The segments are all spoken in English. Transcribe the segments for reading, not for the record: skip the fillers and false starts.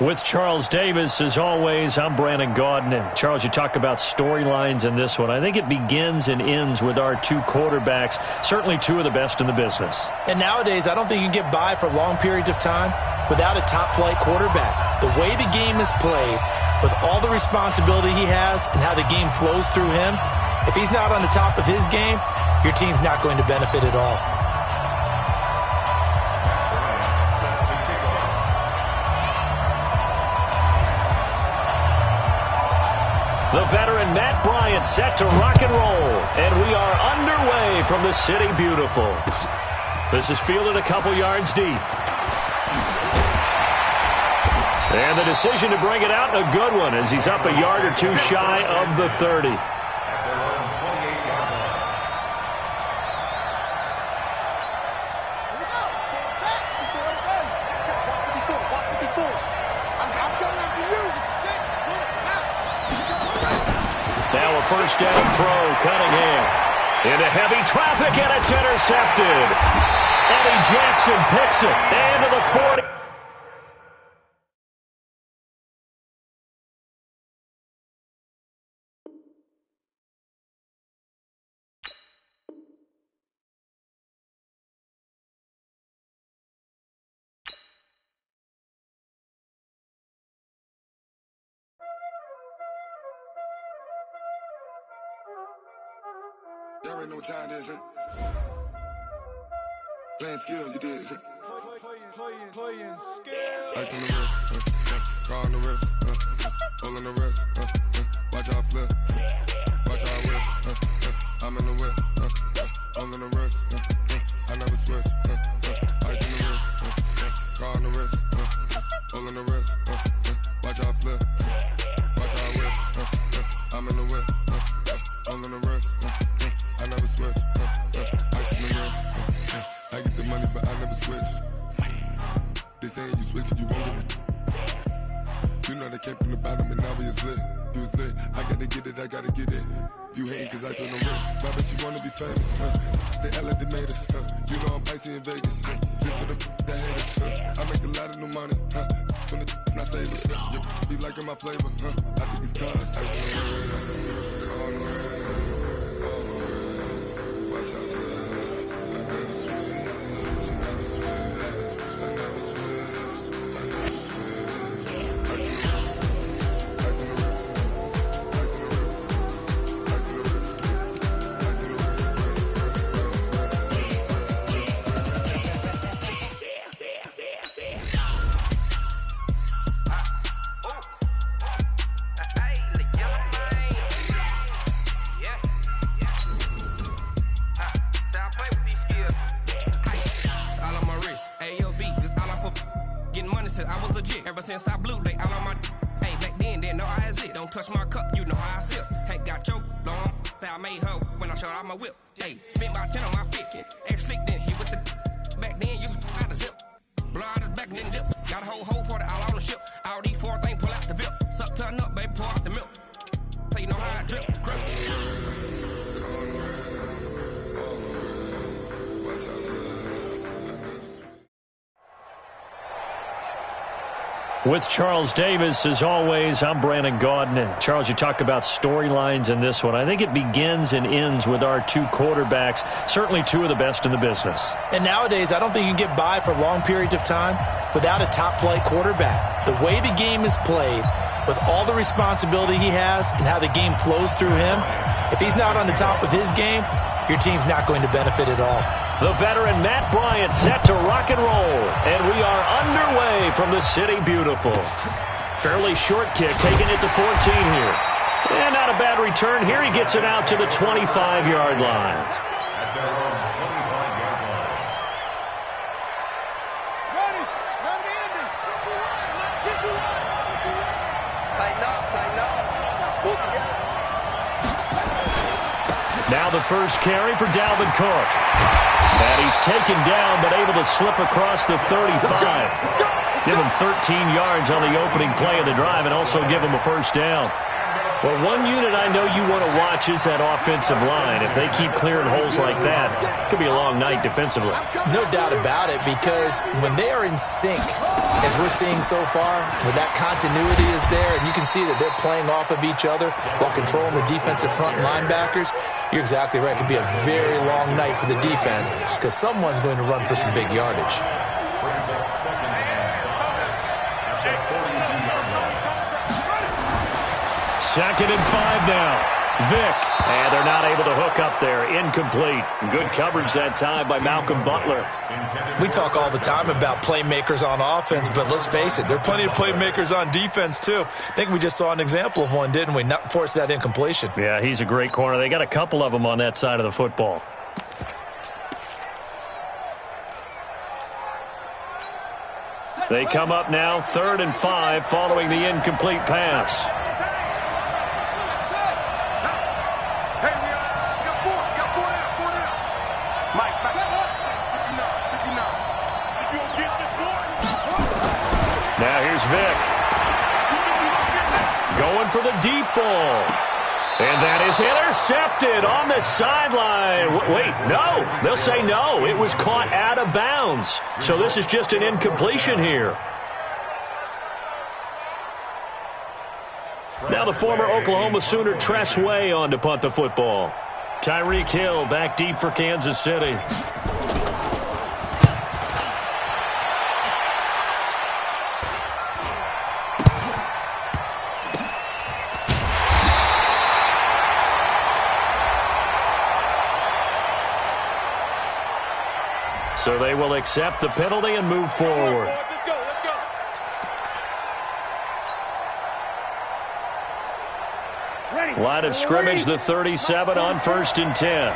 With Charles Davis, as always, I'm Brandon Gaudin. Charles, you talk about storylines in this one. I think it begins and ends with our two quarterbacks, certainly two of the best in the business. And nowadays, I don't think you can get by for long periods of time without a top-flight quarterback. The way the game is played, with all the responsibility he has and how the game flows through him, if he's not on the top of his game, your team's not going to benefit at all. The veteran Matt Bryant set to rock and roll. And we are underway from the City Beautiful. This is fielded a couple yards deep. And the decision to bring it out, a good one, as he's up a yard or two shy of the 30. First down throw, Cunningham. Into heavy traffic, and it's intercepted. Eddie Jackson picks it. Into the 40. Y'all already know what time it is, huh? Playing skills, you did, huh? Playing skills. Ice on the wrist, car on the wrist, hole on the wrist, watch how I flip, watch how I whip, I'm in the whip, hole on the wrist, I never switch, ice on the wrist, car on the wrist, hole on the wrist, watch how I flip, watch how I whip, I'm in the whip, hole on the wrist, I never switch, ice in the wrist, I get the money but I never switch. They saying you switch cause you won't get it. You know they came from the bottom and now we is lit. You was lit, I gotta get it, I gotta get it. You hating cause ice on the wrist, but I bet you wanna be famous, They act like they made us, You know I'm icy in Vegas, This for the that hate us, I make a lot of new money, When the not savers, You be liking my flavor, I think it's cause ice on the wrist, on the wrist, watch out for this, I never switch, I never switch, I never switch, I never switch, ice in the wrist, ice in the wrist, ice in the wrist, ice in the wrist, ice in the wrist, I was legit ever since I blew they all on my hey back then didn't know I exist. Don't touch my cup, you know how I sip. Hey, got your long that I made her when I showed out my whip. Hey, spent about 10 on my fit. Ex slick then hit with the back then used to out the zip. Blow out his back and then dip. Got a whole party all on the ship. All these four things pull out the VIP. Suck turn up, baby, pour out the milk. So you know how I drip. Grip. With Charles Davis, as always, I'm Brandon Gaudin. Charles, you talk about storylines in this one. I think it begins and ends with our two quarterbacks, certainly two of the best in the business. And nowadays, I don't think you can get by for long periods of time without a top-flight quarterback. The way the game is played, with all the responsibility he has and how the game flows through him, if he's not on the top of his game, your team's not going to benefit at all. The veteran Matt Bryant set to rock and roll. And we are underway from the City Beautiful. Fairly short kick, taking it to 14 here. And not a bad return here. He gets it out to the 25-yard line. Now the first carry for Dalvin Cook. And he's taken down, but able to slip across the 35. Give him 13 yards on the opening play of the drive and also give him a first down. Well, one unit I know you want to watch is that offensive line. If they keep clearing holes like that, it could be a long night defensively. No doubt about it, because when they are in sync, as we're seeing so far, when that continuity is there, and you can see that they're playing off of each other while controlling the defensive front linebackers, you're exactly right. It could be a very long night for the defense because someone's going to run for some big yardage. Second and 5 now. Vick. And they're not able to hook up there. Incomplete. Good coverage that time by Malcolm Butler. We talk all the time about playmakers on offense, but let's face it, there are plenty of playmakers on defense too. I think we just saw an example of one, didn't we? Not force that incompletion. Yeah, he's a great corner. They got a couple of them on that side of the football. They come up now, 3rd and 5, following the incomplete pass. Now here's Vick. Going for the deep ball. And that is intercepted on the sideline. Wait, no. They'll say no. It was caught out of bounds. So this is just an incompletion here. Now the former Oklahoma Sooner Tress Way on to punt the football. Tyreek Hill back deep for Kansas City. So they will accept the penalty and move forward. Let's go. Ready. Line of scrimmage, the 37 on 1st and 10.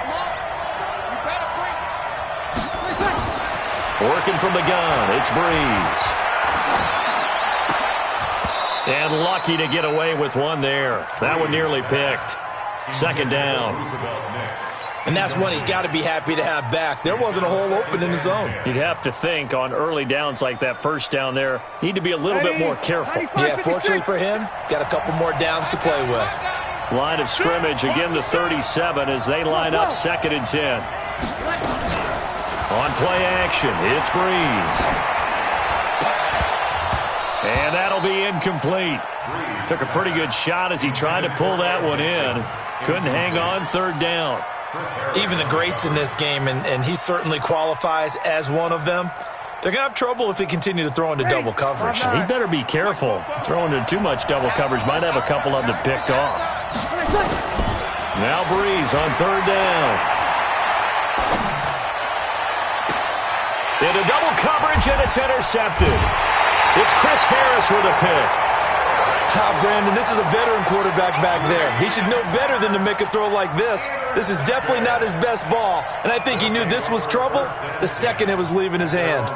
Working from the gun, it's Breeze. And lucky to get away with one there. That one nearly picked. 2nd down. And that's one he's got to be happy to have back. There wasn't a hole open in the zone. You'd have to think on early downs like that, 1st down there, need to be a little bit more careful. Yeah, fortunately for him, got a couple more downs to play with. Line of scrimmage, again the 37 as they line up 2nd and 10. On play action, it's Breeze. And that'll be incomplete. Took a pretty good shot as he tried to pull that one in. Couldn't hang on, 3rd down. Even the greats in this game, and he certainly qualifies as one of them, they're going to have trouble if they continue to throw into double coverage. He better be careful. Throwing into too much double coverage might have a couple of them picked off. Now Breeze on 3rd down. Into double coverage, and it's intercepted. It's Chris Harris with a pick. Brandon, this is a veteran quarterback back there. He should know better than to make a throw like this. This is definitely not his best ball, and I think he knew this was trouble the second it was leaving his hand.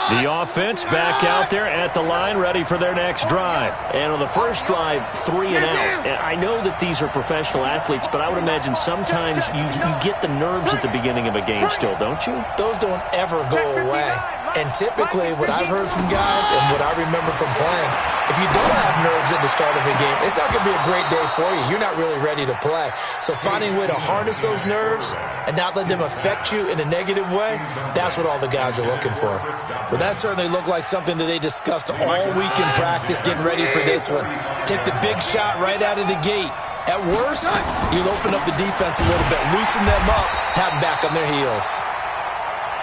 The offense back out there at the line, ready for their next drive. And on the first drive, 3 and out. And I know that these are professional athletes, but I would imagine sometimes you get the nerves at the beginning of a game still, don't you? Those don't ever go away. And typically, what I've heard from guys and what I remember from playing, if you don't have nerves at the start of a game, it's not going to be a great day for you. You're not really ready to play. So finding a way to harness those nerves and not let them affect you in a negative way, that's what all the guys are looking for. But that certainly looked like something that they discussed all week in practice, getting ready for this one. Take the big shot right out of the gate. At worst, you'll open up the defense a little bit, loosen them up, have them back on their heels.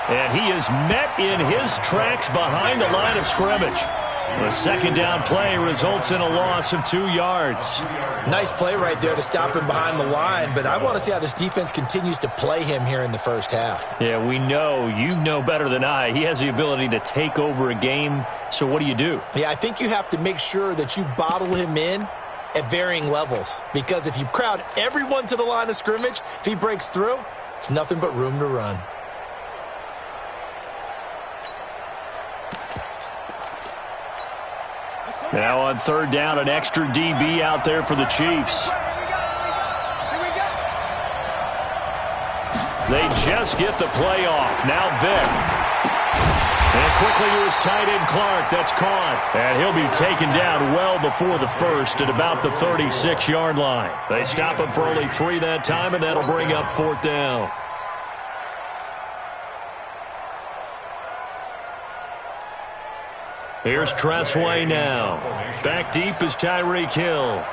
And he is met in his tracks behind the line of scrimmage. The 2nd down play results in a loss of 2 yards. Nice play right there to stop him behind the line, but I want to see how this defense continues to play him here in the first half. Yeah, we know. You know better than I. He has the ability to take over a game, so what do you do? Yeah, I think you have to make sure that you bottle him in at varying levels, because if you crowd everyone to the line of scrimmage, if he breaks through, it's nothing but room to run. Now on 3rd down, an extra DB out there for the Chiefs. They just get the play off. Now Vick. And quickly to his tight end, Clark. That's caught. And he'll be taken down well before the first at about the 36-yard line. They stop him for only 3 that time, and that'll bring up 4th down. Here's Tressway now. Back deep is Tyreek Hill.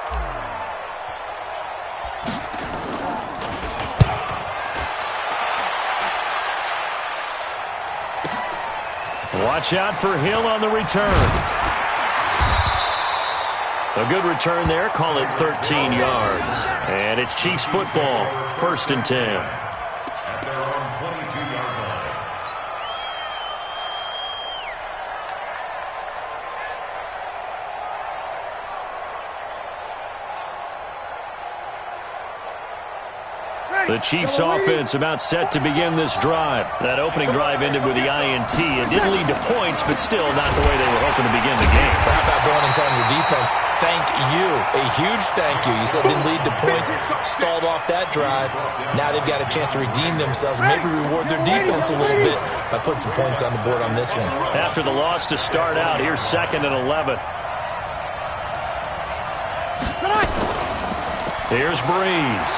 Watch out for Hill on the return. A good return there. Call it 13 yards. And it's Chiefs football. 1st and 10. The Chiefs offense about set to begin this drive. That opening drive ended with the INT. It didn't lead to points, but still not the way they were hoping to begin the game. How about going and telling your defense, thank you, a huge thank you. You said it didn't lead to points, stalled off that drive. Now they've got a chance to redeem themselves, maybe reward their defense a little bit by putting some points on the board on this one. After the loss to start out, here's 2nd and 11. Here's Breeze.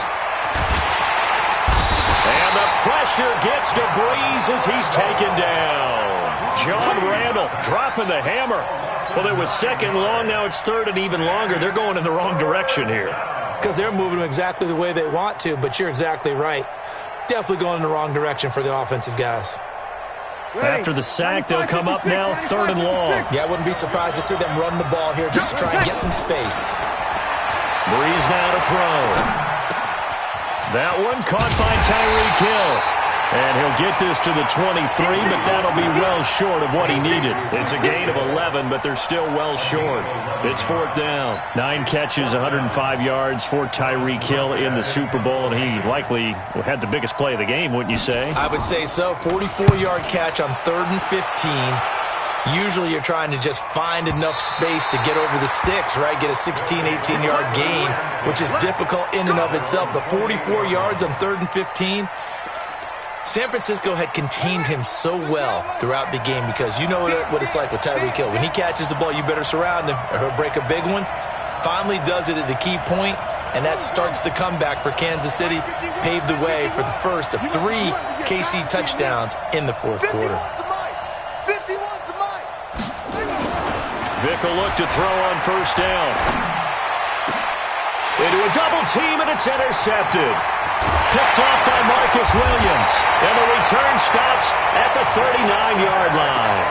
And the pressure gets to Breeze as he's taken down. John Randall dropping the hammer. Well, it was 2nd long. Now it's 3rd and even longer. They're going in the wrong direction here. Because they're moving them exactly the way they want to, but you're exactly right. Definitely going in the wrong direction for the offensive guys. After the sack, they'll come up now 3rd and long. Yeah, I wouldn't be surprised to see them run the ball here just to try and get some space. Breeze now to throw. That one caught by Tyreek Hill. And he'll get this to the 23, but that'll be well short of what he needed. It's a gain of 11, but they're still well short. It's 4th down. 9 catches, 105 yards for Tyreek Hill in the Super Bowl, and he likely had the biggest play of the game, wouldn't you say? I would say so. 44-yard catch on 3rd and 15. Usually you're trying to just find enough space to get over the sticks, right? Get a 16, 18-yard gain, which is difficult in and of itself. But 44 yards on 3rd and 15. San Francisco had contained him so well throughout the game because you know what it's like with Tyreek Hill. When he catches the ball, you better surround him or he'll break a big one. Finally does it at the key point, and that starts the comeback for Kansas City. Paved the way for the first of 3 KC touchdowns in the 4th quarter. Vick will look to throw on 1st down. Into a double team, and it's intercepted. Picked off by Marcus Williams. And the return stops at the 39-yard line.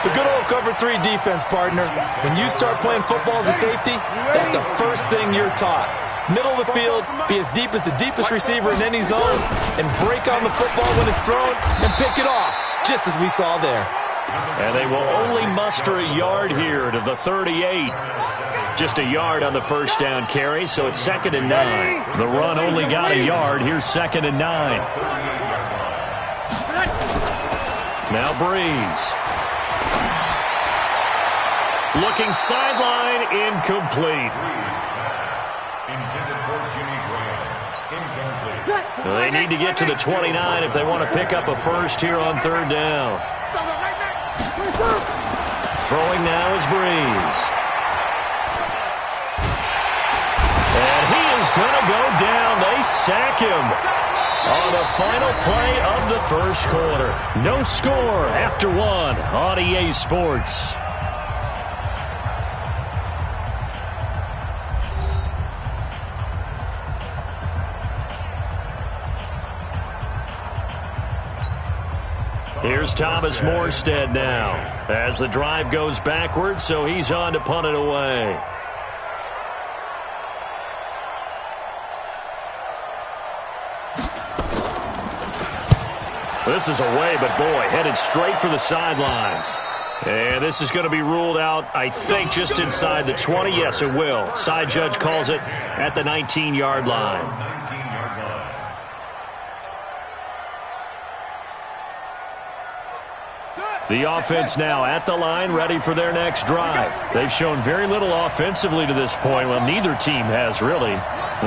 The good old cover 3 defense, partner. When you start playing football as a safety, that's the first thing you're taught. Middle of the field, be as deep as the deepest receiver in any zone, and break on the football when it's thrown, and pick it off, just as we saw there. And they will only muster a yard here to the 38. Just a yard on the 1st down carry, so it's 2nd and 9. The run only got a yard. Here's 2nd and 9. Now Breeze. Looking sideline, incomplete. They need to get to the 29 if they want to pick up a first here on 3rd down. Throwing now is Breeze. And he is going to go down. They sack him on the final play of the 1st quarter. No score after 1 on EA Sports. Here's Thomas Morstead now as the drive goes backwards, so he's on to punt it away. This is away, but boy, headed straight for the sidelines. And this is going to be ruled out, I think, just inside the 20. Yes, it will. Side judge calls it at the 19-yard line. The offense now at the line, ready for their next drive. They've shown very little offensively to this point. Well, neither team has, really.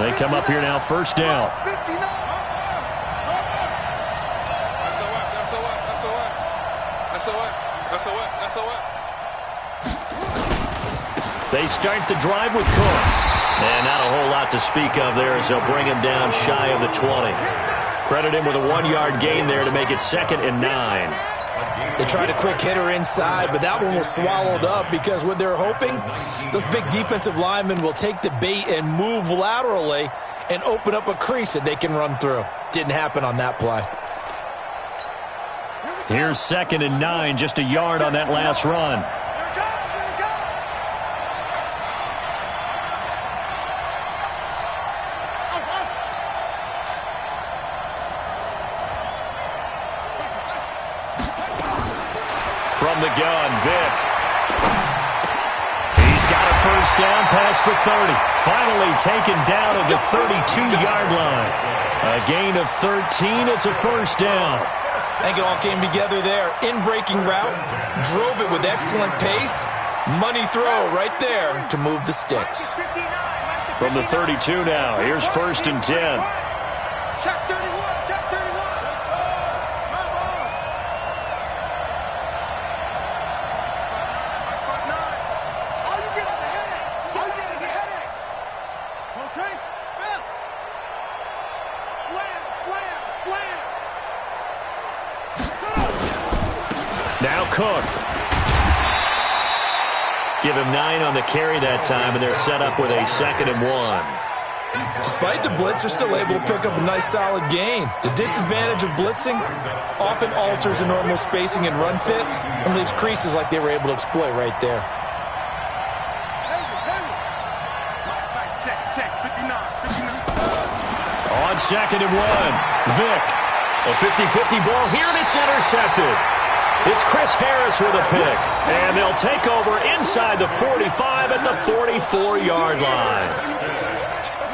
They come up here now, 1st down. They start the drive with Cook. And not a whole lot to speak of there as they'll bring him down shy of the 20. Credit him with a 1-yard gain there to make it 2nd and 9. They tried a quick hitter inside, but that one was swallowed up because what they're hoping, those big defensive linemen will take the bait and move laterally and open up a crease that they can run through. Didn't happen on that play. Here's 2nd and 9, just a yard on that last run. From the gun, Vick. He's got a first down past the 30. Finally taken down at the 32-yard line. A gain of 13. It's a first down. I think it all came together there. In-breaking route, drove it with excellent pace. Money throw right there to move the sticks. From the 32 now, here's 1st and 10. Check 31, check 31. Let's go. Come on. 5-9. All you get is a headache. All you get is a headache. Okay? Spell. Slam, slam, slam. Now Cook. Give him 9 on the carry that time, and they're set up with a 2nd and 1. Despite the blitz, they're still able to pick up a nice solid gain. The disadvantage of blitzing often alters the normal spacing and run fits and leaves creases like they were able to exploit right there. Check, 59, 59. On 2nd and 1, Vick. A 50-50 ball here, and it's intercepted. It's Chris Harris with a pick, and they'll take over inside the 45 at the 44-yard line.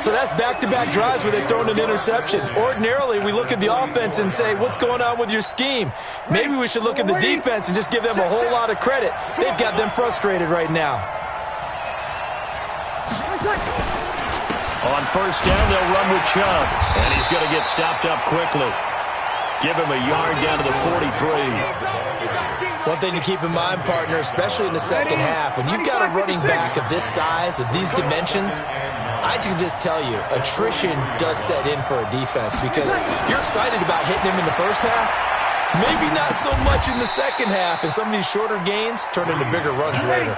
So that's back-to-back drives where they've thrown an interception. Ordinarily, we look at the offense and say, what's going on with your scheme? Maybe we should look at the defense and just give them a whole lot of credit. They've got them frustrated right now. On first down, they'll run with Chubb, and he's going to get stopped up quickly. Give him a yard down to the 43. One thing to keep in mind, partner, especially in the second half, when you've got a running back of this size, of these dimensions, I can just tell you, attrition does set in for a defense because you're excited about hitting him in the first half. Maybe not so much in the second half, and some of these shorter gains turn into bigger runs later.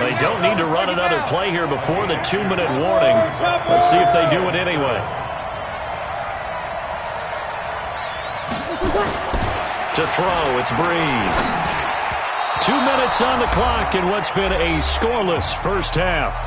They don't need to run another play here before the 2-minute warning. Let's see if they do it anyway. To throw, it's Breeze. 2 minutes on the clock in what's been a scoreless first half.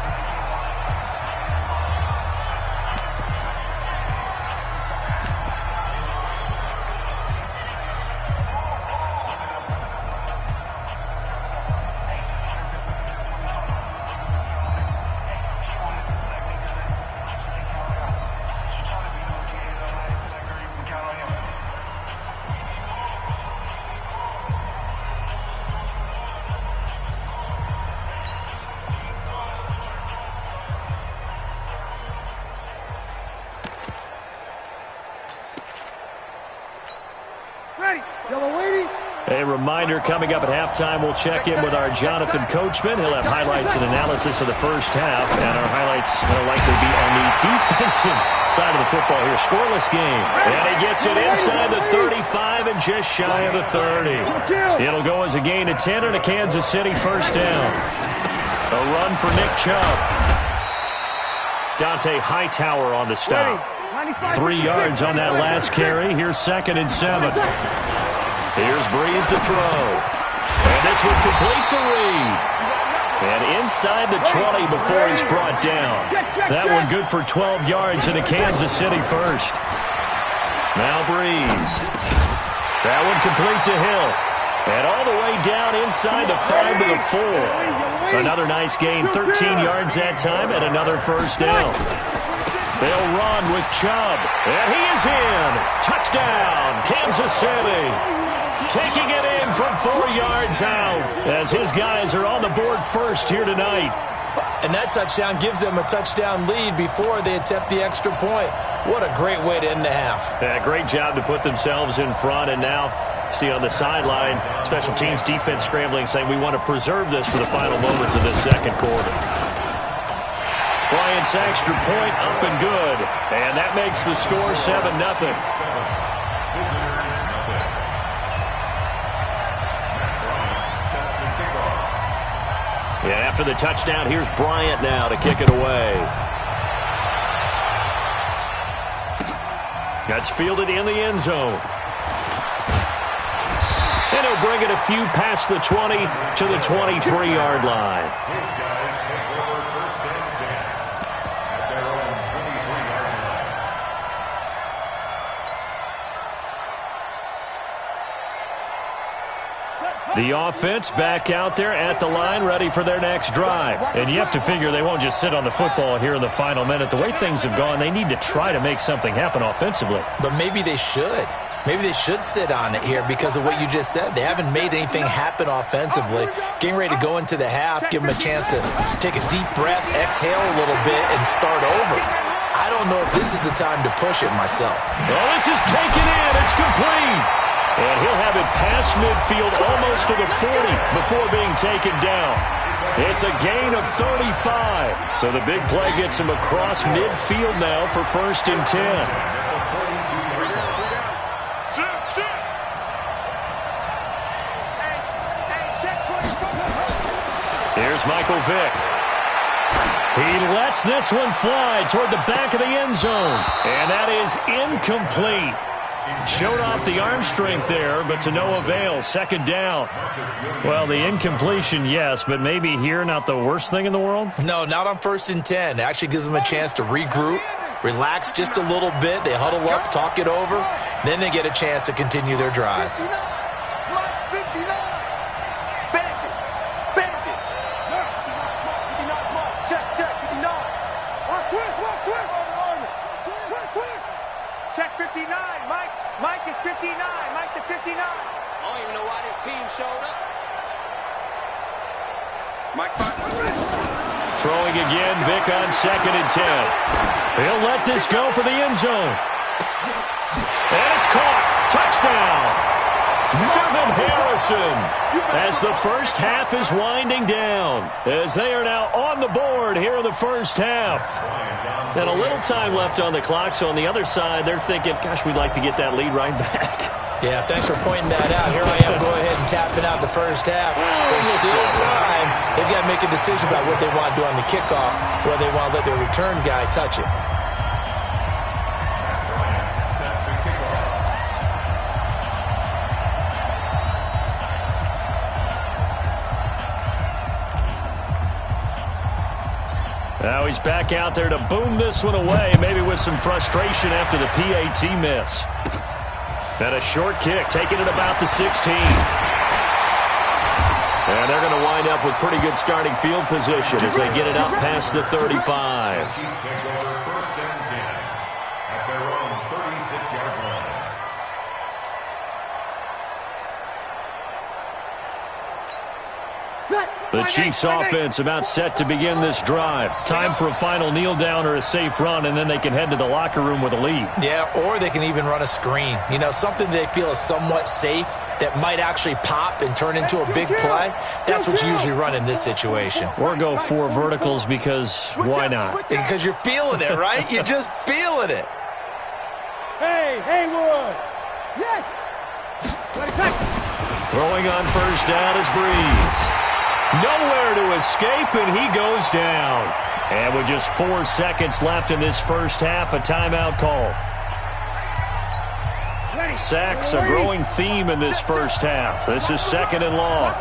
A reminder, coming up at halftime, we'll check in with our Jonathan Coachman. He'll have highlights and analysis of the first half, and our highlights will likely be on the defensive side of the football here. Scoreless game, and he gets it inside the 35 and just shy of the 30. It'll go as a gain of 10 and a Kansas City first down. A run for Nick Chubb. Dante Hightower on the stop. 3 yards on that last carry. Here's 2nd and 7. Here's Breeze to throw. And this one complete to Reed. And inside the 20 before he's brought down. That one good for 12 yards in a Kansas City first. Now Breeze. That one complete to Hill. And all the way down inside the 5 to the 4. Another nice gain, 13 yards that time, and another first down. They'll run with Chubb. And he is in. Touchdown, Kansas City. Taking it in from 4 yards out as his guys are on the board first here tonight. And that touchdown gives them a touchdown lead before they attempt the extra point. What a great way to end the half. Yeah, great job to put themselves in front, and now See on the sideline, special teams defense scrambling, saying we want to preserve this for the final moments of this second quarter. Bryant's extra point up and good. And that makes the score 7-0. Yeah, after the touchdown, here's Bryant now to kick it away. That's fielded in the end zone. And he'll bring it a few past the 20 to the 23-yard line. The offense back out there at the line, ready for their next drive. And you have to figure they won't just sit on the football here in the final minute. The way things have gone, they need to try to make something happen offensively. But maybe they should. Maybe they should sit on it here because of what you just said. They haven't made anything happen offensively. Getting ready to go into the half, give them a chance to take a deep breath, exhale a little bit, and start over. I don't know if this is the time to push it myself. Well, this is taken in. It's complete. And he'll have it past midfield almost to the 40 before being taken down. It's a gain of 35. So the big play gets him across midfield now for 1st and 10. Here's Michael Vick. He lets this one fly toward the back of the end zone. And that is incomplete. Showed off the arm strength there, but to no avail. 2nd down. Well, the incompletion, yes, but maybe here not the worst thing in the world? No, not on 1st and 10. It actually gives them a chance to regroup, relax just a little bit. They huddle up, talk it over, then they get a chance to continue their drive. Check 59. Mike is 59. Mike to 59. I don't even know why this team showed up. Mike 5. Throwing again, Vick on 2nd and 10. He'll let this go for the end zone. And it's caught. Touchdown. Marvin Harrison, as the first half is winding down, as they are now on the board here in the first half. And a little time left on the clock, so on the other side, they're thinking, gosh, we'd like to get that lead right back. Yeah, thanks for pointing that out. Here I am, go ahead and tapping out the first half. There's still time. They've got to make a decision about what they want to do on the kickoff, whether they want to let their return guy touch it. Now he's back out there to boom this one away, maybe with some frustration after the PAT miss. And a short kick, taking it about the 16. And they're going to wind up with pretty good starting field position as they get it up past the 35. The Chiefs offense about set to begin this drive. Time for a final kneel down or a safe run, and then they can head to the locker room with a lead. Yeah, or they can even run a screen. You know, something they feel is somewhat safe that might actually pop and turn into a big play. That's what you usually run in this situation. Or go 4 verticals because why not? Because you're feeling it, right? You're just feeling it. Hey, Haywood. Yes. Throwing on 1st down is Breeze. Nowhere to escape, and he goes down. And with just 4 seconds left in this first half, a timeout call. Sacks, a growing theme in this first half. This is 2nd and long.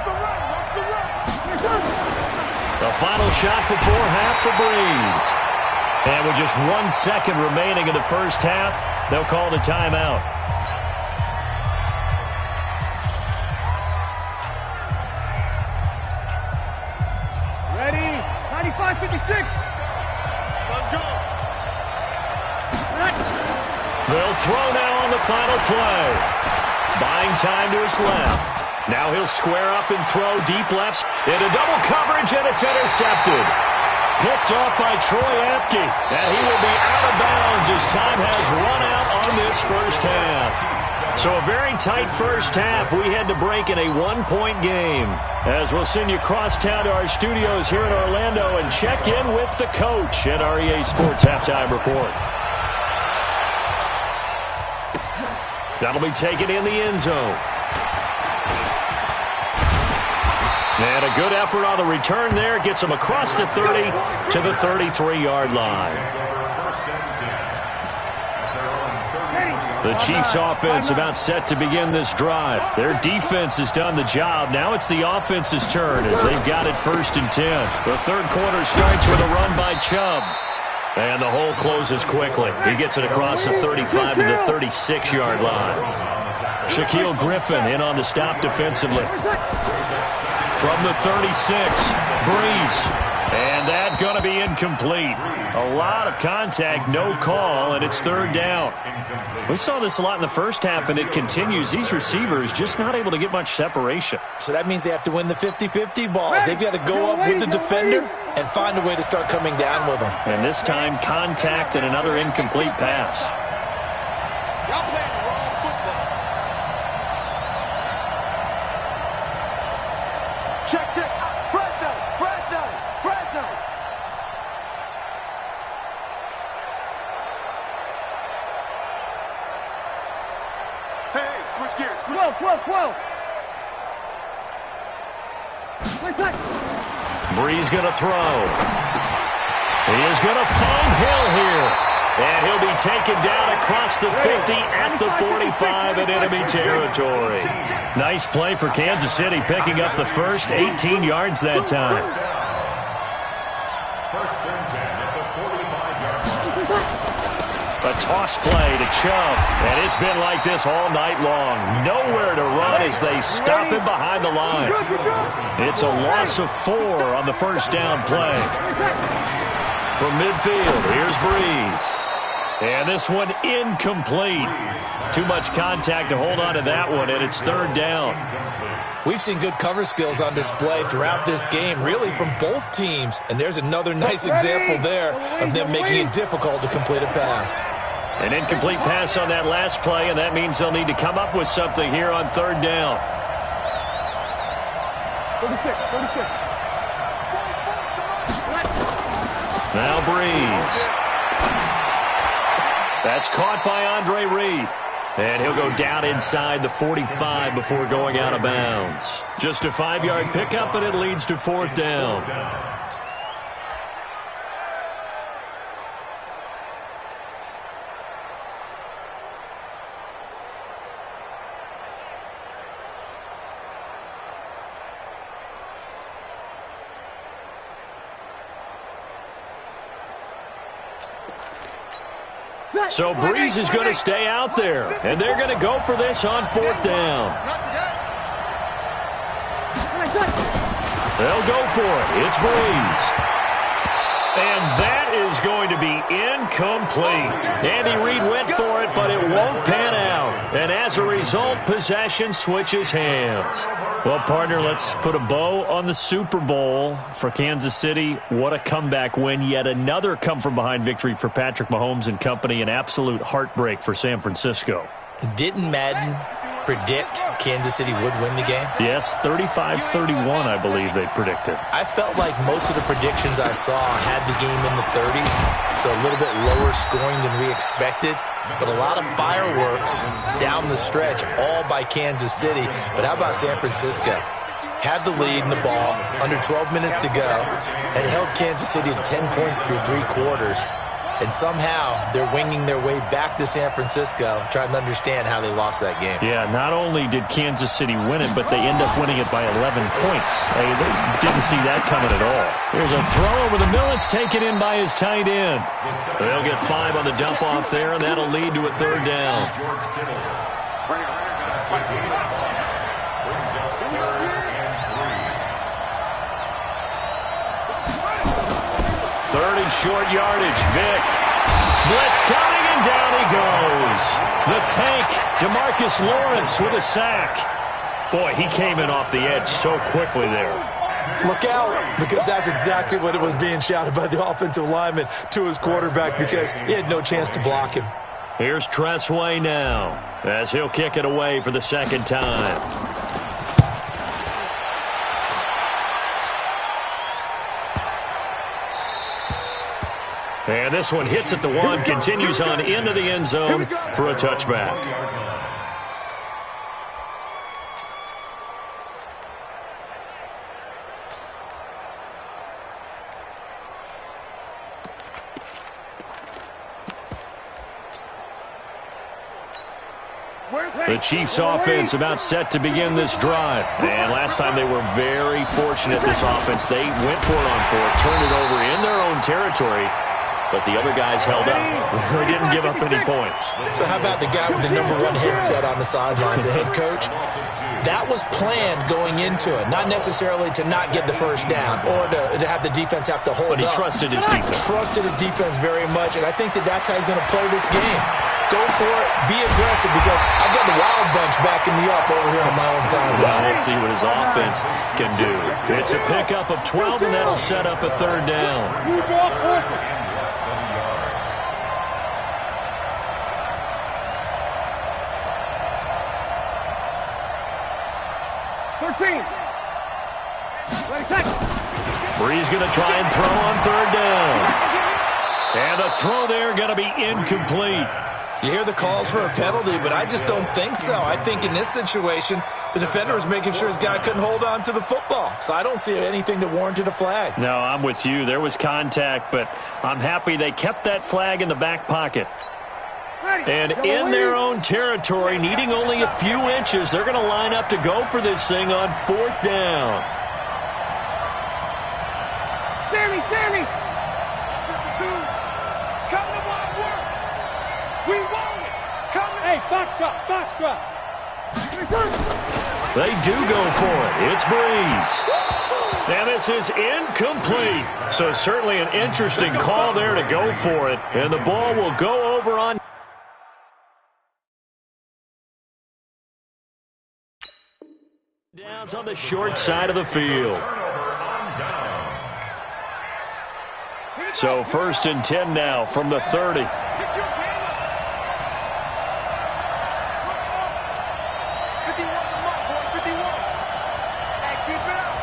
The final shot before half for Breeze. And with just 1 second remaining in the first half, they'll call the timeout. Ready? 95-56. Let's go. They'll throw now on the final play. Buying time to his left. Now he'll square up and throw deep left into double coverage, and it's intercepted. Picked off by Troy Apke, and he will be out of bounds as time has run out on this first half. So a very tight first half. We had to break in a one-point game. As we'll send you across town to our studios here in Orlando and check in with the coach at our EA Sports Halftime Report. That'll be taken in the end zone. And a good effort on the return there. Gets him across the 30 to the 33-yard line. The Chiefs' offense about set to begin this drive. Their defense has done the job. Now it's the offense's turn as they've got it 1st and 10. The third quarter starts with a run by Chubb. And the hole closes quickly. He gets it across the 35 to the 36-yard line. Shaquille Griffin in on the stop defensively. From the 36, Breeze. And that's going to be incomplete. A lot of contact, no call, and it's 3rd down. We saw this a lot in the first half, and it continues. These receivers just not able to get much separation. So that means they have to win the 50-50 balls. They've got to go up with the defender and find a way to start coming down with them. And this time, contact and another incomplete pass. Y'all playing the wrong football. Check. Fresno. Hey, switch gears. 12. Breeze going to throw. He is going to find Hill here. And he'll be taken down across the 50 at the 45 in enemy territory. Nice play for Kansas City, picking up the first 18 yards that time. A toss play to Chubb, and it's been like this all night long. Nowhere to run as they stop him behind the line. It's a loss of 4 on the first down play. From midfield, here's Breeze. And this one incomplete. Too much contact to hold on to that one, and it's 3rd down. We've seen good cover skills on display throughout this game, really from both teams. And there's another nice example there of them making it difficult to complete a pass. An incomplete pass on that last play, and that means they'll need to come up with something here on 3rd down. 36. Now Breeze. That's caught by Andre Reed. And he'll go down inside the 45 before going out of bounds. Just a 5-yard pickup, and it leads to 4th down. So Breeze is going to stay out there, and they're going to go for this on 4th down. They'll go for it. It's Breeze. And that is going to be incomplete. Andy Reid went for it, but it won't pan out. And as a result, possession switches hands. Well, partner, let's put a bow on the Super Bowl for Kansas City. What a comeback win. Yet another come-from-behind victory for Patrick Mahomes and company. An absolute heartbreak for San Francisco. Didn't Madden predict Kansas City would win the game? Yes, 35-31, I believe they predicted. I felt like most of the predictions I saw had the game in the 30s, so a little bit lower scoring than we expected. But a lot of fireworks down the stretch, all by Kansas City. But how about San Francisco? Had the lead in the ball, under 12 minutes to go, and held Kansas City to 10 points through 3 quarters. And somehow they're winging their way back to San Francisco, trying to understand how they lost that game. Yeah, not only did Kansas City win it, but they end up winning it by 11 points. They didn't see that coming at all. Here's a throw over the middle. It's taken in by his tight end. They'll get 5 on the dump off there, and that'll lead to a 3rd down. Third and short yardage. Vick. Blitz coming, and down he goes. The tank, DeMarcus Lawrence with a sack. Boy, he came in off the edge so quickly there. Look out, because that's exactly what it was being shouted by the offensive lineman to his quarterback, because he had no chance to block him. Here's Tressway now, as he'll kick it away for the second time. And this one hits at the one, continues on into the end zone for a touchback. The Chiefs offense about set to begin this drive. And last time they were very fortunate, this offense. They went for it on fourth, turned it over in their own territory, but the other guys held up. They didn't give up any points. So how about the guy with the #1 headset on the sidelines, the head coach? That was planned going into it, not necessarily to not get the first down or to have the defense have to hold up. But he trusted his defense. Trusted his defense very much, and I think that's how he's going to play this game. Go for it, be aggressive, because I've got the wild bunch backing me up over here on my own side. Well, we'll see what his offense can do. It's a pickup of 12, and that'll set up a third down. 13. Brees going to try and throw on third down. And the throw there going to be incomplete. You hear the calls for a penalty, but I just don't think so. I think in this situation, the defender was making sure his guy couldn't hold on to the football. So I don't see anything that warranted a flag. No, I'm with you. There was contact, but I'm happy they kept that flag in the back pocket. And in their own territory, needing only a few inches, they're going to line up to go for this thing on fourth down. Sammy! Come to wild work! We want it! Come to... Hey, foxtrot! They do go for it. It's Brees. And this is incomplete. So certainly an interesting call there to go for it. And the ball will go over on... Downs on the short side of the field. So 1st and 10 now from the 30. 51 to Mike, boy, 51. Hey, keep it up.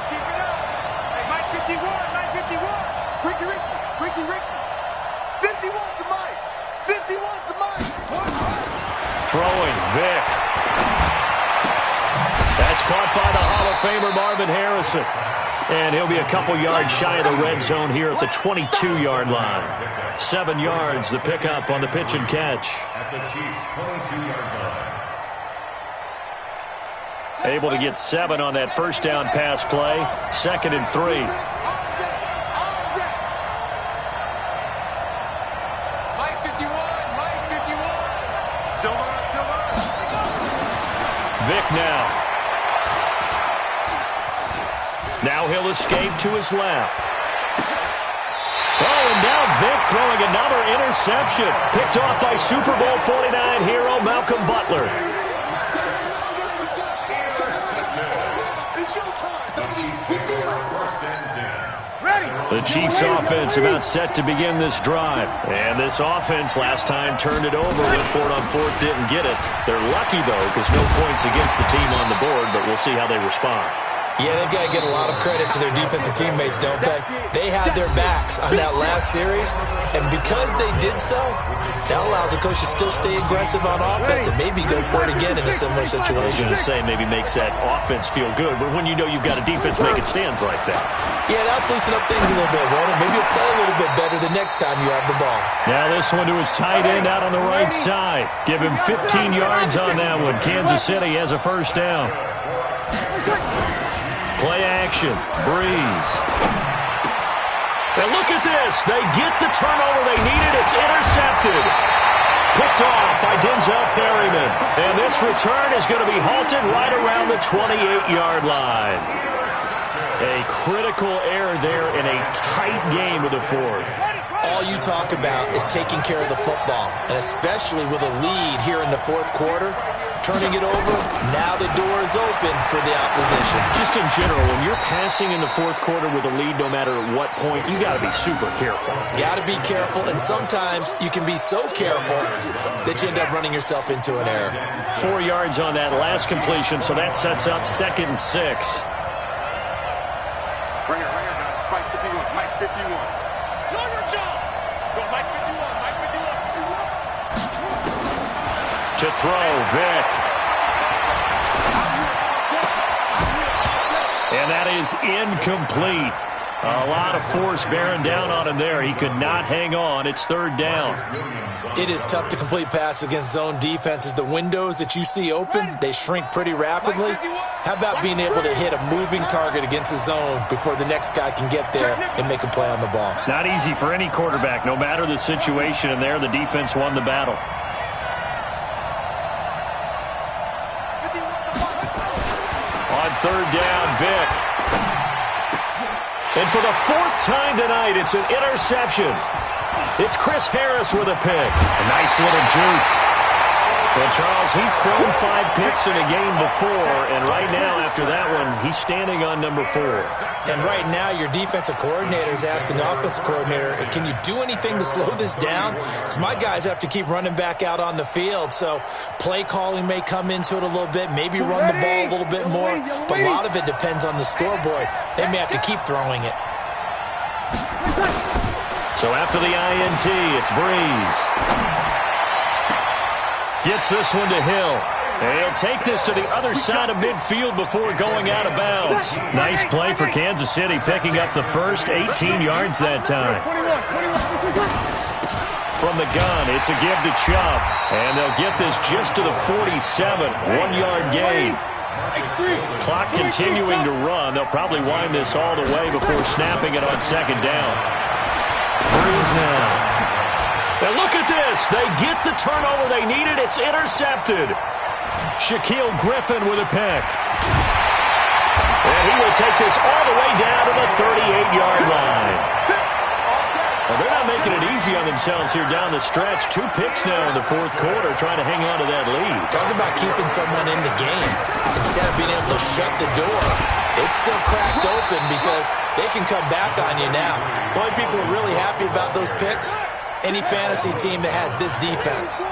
Hey, Mike 51. Ricky Ricky. 51 to Mike. 51 to Mike. Throwing Vic. That's caught by the Hall of Famer Marvin Harrison. And he'll be a couple yards shy of the red zone here at the 22-yard line. 7 yards, the pickup on the pitch and catch. At the Chiefs' 22-yard line. Able to get 7 on that first down pass play. 2nd and 3. Mike 51. Silver. Vic now. Now he'll escape to his left. Oh, and now Vic throwing another interception. Picked off by Super Bowl 49 hero Malcolm Butler. The Chiefs offense about set to begin this drive. And this offense last time turned it over, went for it on fourth, didn't get it. They're lucky, though, because no points against the team on the board, but we'll see how they respond. Yeah, they've got to get a lot of credit to their defensive teammates, don't they? They had their backs on that last series, and because they did so, that allows the coach to still stay aggressive on offense and maybe go for it again in a similar situation. I was going to say maybe makes that offense feel good, but when you know you've got a defense making stands like that. Yeah, that'll loosen up things a little bit, won't it? Maybe you'll play a little bit better the next time you have the ball. Now this one to his tight end out on the right side. Give him 15 yards on that one. Kansas City has a first down. Play action. Brees. And look at this. They get the turnover they needed. It's intercepted. Picked off by Denzel Perryman. And this return is going to be halted right around the 28-yard line. A critical error there in a tight game of the fourth. All you talk about is taking care of the football, and especially with a lead here in the fourth quarter, turning it over. Now the door is open for the opposition. Just in general, when you're passing in the fourth quarter with a lead, no matter what point, you got to be super careful. Got to be careful, and sometimes you can be so careful that you end up running yourself into an error. 4 yards on that last completion, so that sets up 2nd and 6. Right here, guys. Mike 51. Mike 51. Know your job. Go, Mike 51. Mike 51. To throw, Vic. And that is incomplete. A lot of force bearing down on him there. He could not hang on. It's 3rd down. It is tough to complete passes against zone defenses. The windows that you see open, they shrink pretty rapidly. How about being able to hit a moving target against a zone before the next guy can get there and make a play on the ball? Not easy for any quarterback, no matter the situation. And there, the defense won the battle. On 3rd down, Vic. And for the 4th time tonight, it's an interception. It's Chris Harris with a pick. A nice little juke. Well, Charles, he's thrown 5 picks in a game before, and right now, after that one, he's standing on number 4. And right now, your defensive coordinator is asking the offensive coordinator, can you do anything to slow this down? Because my guys have to keep running back out on the field, so play calling may come into it a little bit, maybe run the ball a little bit more, but a lot of it depends on the scoreboard. They may have to keep throwing it. So after the INT, it's Breeze. Gets this one to Hill. And he'll take this to the other side of midfield before going out of bounds. Nice play for Kansas City, picking up the first 18 yards that time. From the gun, it's a give to Chubb. And they'll get this just to the 47, 1-yard gain. Clock continuing to run. They'll probably wind this all the way before snapping it on 2nd down. Breeze now. And look at this. They get the turnover they needed. It's intercepted. Shaquille Griffin with a pick. And he will take this all the way down to the 38-yard line. Well, they're not making it easy on themselves here down the stretch. 2 picks now in the 4th quarter, trying to hang on to that lead. Talk about keeping someone in the game. Instead of being able to shut the door, it's still cracked open because they can come back on you now. The only people are really happy about those picks, any fantasy team that has this defense.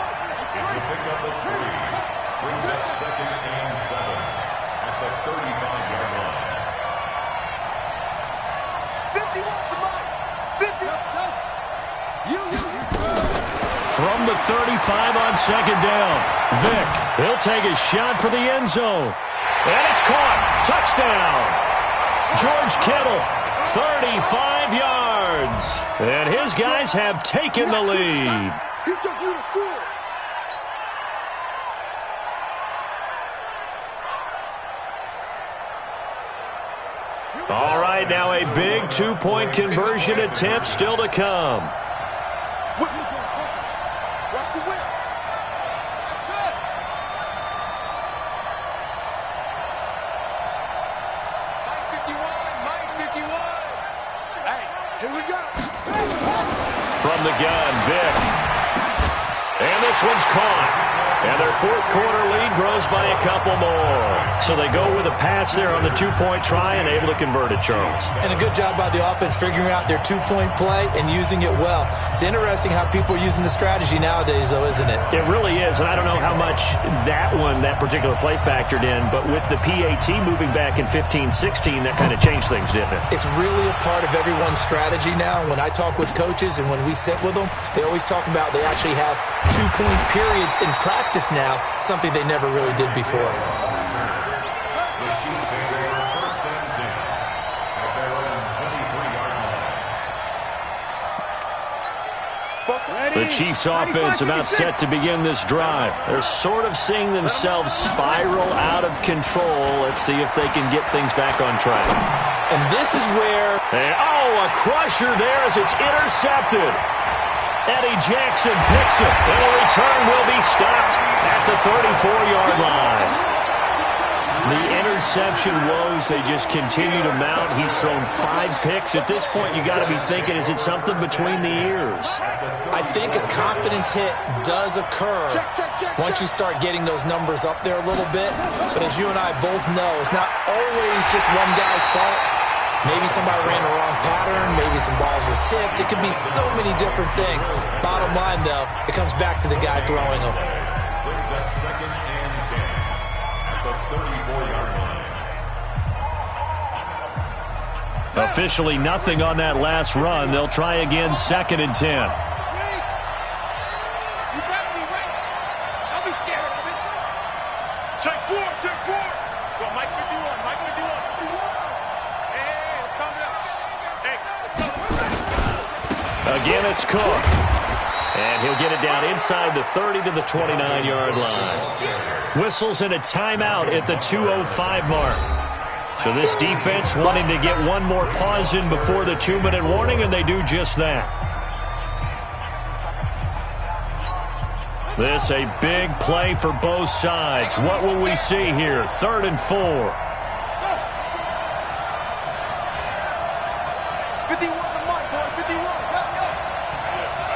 From the 35 on 2nd down, Vic, he'll take a shot for the end zone. And it's caught. Touchdown. George Kittle, 35 yards. And his guys have taken the lead. He took you to school. All right, now a big 2-point conversion attempt still to come. Watch the whip. That's it. Mike 51, Mike 51. Hey, here we go. From the gun, Vic. And this one's caught. And their 4th quarter lead grows by a couple more. So they go with a pass there on the 2-point try and able to convert it, Charles. And a good job by the offense figuring out their 2-point play and using it well. It's interesting how people are using the strategy nowadays, though, isn't it? It really is, and I don't know how much that particular play factored in, but with the PAT moving back in 15-16, that kind of changed things, didn't it? It's really a part of everyone's strategy now. When I talk with coaches and when we sit with them, they always talk about they actually have 2-point periods in practice now, something they never really did before. The Chiefs offense about set to begin this drive. They're sort of seeing themselves spiral out of control. Let's see if they can get things back on track. And this is where... a crusher there as it's intercepted. Eddie Jackson picks it, and a return will be stopped at the 34-yard line. The interception woes, they just continue to mount. He's thrown 5 picks. At this point, you got to be thinking, is it something between the ears? I think a confidence hit does occur once you start getting those numbers up there a little bit. But as you and I both know, it's not always just one guy's fault. Maybe somebody ran the wrong pattern. Maybe some balls were tipped. It could be so many different things. Bottom line, though, it comes back to the guy throwing them. Brings up 2nd and 10 at the 34-yard line. Officially nothing on that last run. They'll try again, 2nd and 10. You better be ready. Don't be scared of it. Check 4, check 4. Go, Mike 51, Mike 51. Hey, let's calm down. Hey, let's go. Again, it's Cook. And he'll get it down inside the 30 to the 29-yard line. Whistles and a timeout at the 2:05 mark. So this defense wanting to get one more pause in before the 2-minute warning, and they do just that. This a big play for both sides. What will we see here? 3rd and 4. 51 to Mike, boy, 51. Go, go.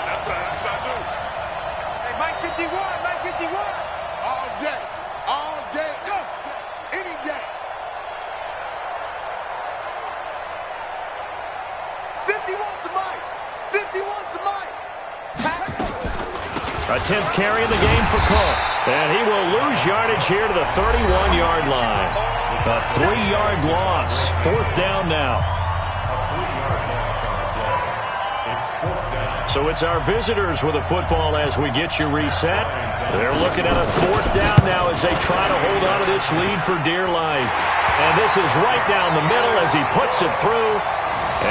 That's what I do. Hey, Mike 51, Mike 51. All day, go. Any day. 51 to Mike. 51 to Mike. A 10th carry in the game for Cook. And he will lose yardage here to the 31-yard line. A 3-yard loss. 4th down now. So it's our visitors with a football as we get you reset. They're looking at a 4th down now as they try to hold on to this lead for dear life. And this is right down the middle as he puts it through.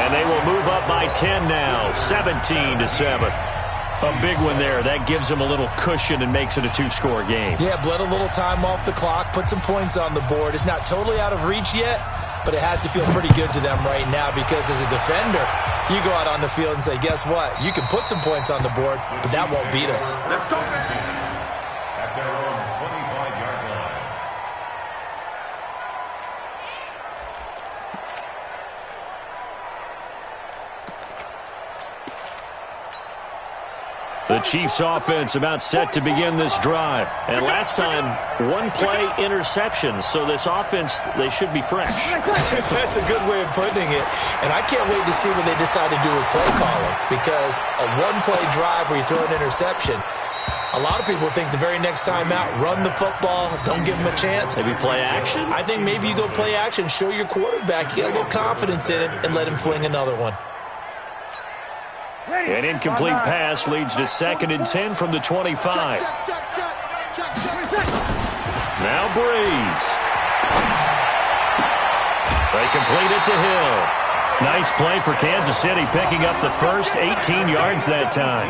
And they will move up by 10 now, 17-7. A big one there. That gives them a little cushion and makes it a 2-score game. Yeah, bled a little time off the clock, put some points on the board. It's not totally out of reach yet, but it has to feel pretty good to them right now because as a defender, you go out on the field and say, guess what? You can put some points on the board, but that won't beat us. Let's go, man. At their own 25-yard line. The Chiefs offense about set to begin this drive. And last time, 1-play interception. So this offense, they should be fresh. That's a good way of putting it. And I can't wait to see what they decide to do with play calling because a 1-play drive where you throw an interception, a lot of people think the very next time out, run the football, don't give them a chance. Maybe play action? I think maybe you go play action, show your quarterback, get a little confidence in it, and let him fling another one. An incomplete pass leads to 2nd and 10 from the 25. Now Breeze. They complete it to Hill. Nice play for Kansas City, picking up the first 18 yards that time.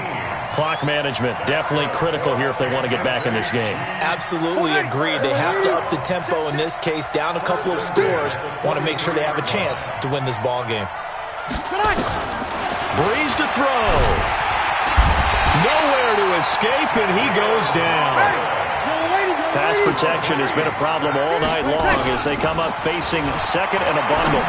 Clock management definitely critical here if they want to get back in this game. Absolutely agreed. They have to up the tempo in this case, down a couple of scores. Want to make sure they have a chance to win this ball game. Breeze to throw. Nowhere to escape, and he goes down. Pass protection has been a problem all night long as they come up facing 2nd and a bundle.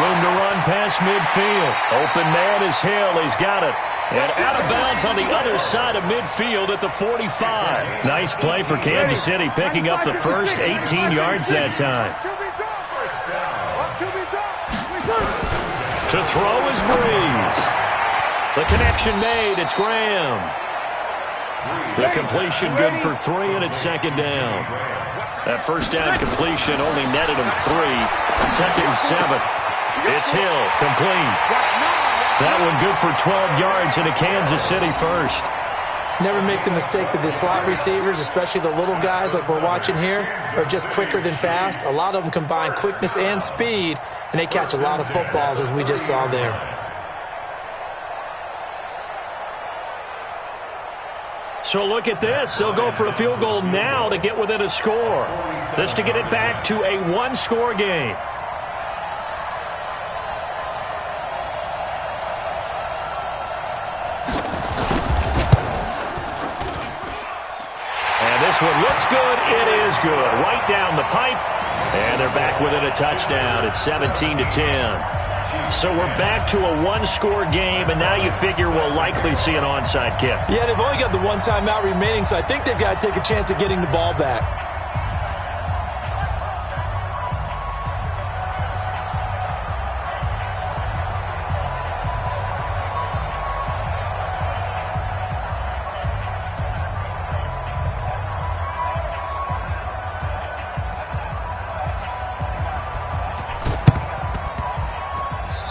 Room to run past midfield. Open man is Hill. He's got it. And out of bounds on the other side of midfield at the 45. Nice play for Kansas City, picking up the first 18 yards that time. To throw is Breeze. The connection made. It's Graham. The completion good for 3, and it's 2nd down. That first down completion only netted him 3. 2nd and 7. It's Hill, complete. That one good for 12 yards in a Kansas City first. Never make the mistake that the slot receivers, especially the little guys like we're watching here, are just quicker than fast. A lot of them combine quickness and speed, and they catch a lot of footballs, as we just saw there. So look at this. They'll go for a field goal now to get within a score. This to get it back to a 1-score game. this one looks good. It is good. Right down the pipe. And they're back within a touchdown. It's 17-10. So we're back to a one-score game, and now you figure we'll likely see an onside kick. Yeah, they've only got the one timeout remaining, so I think they've got to take a chance at getting the ball back.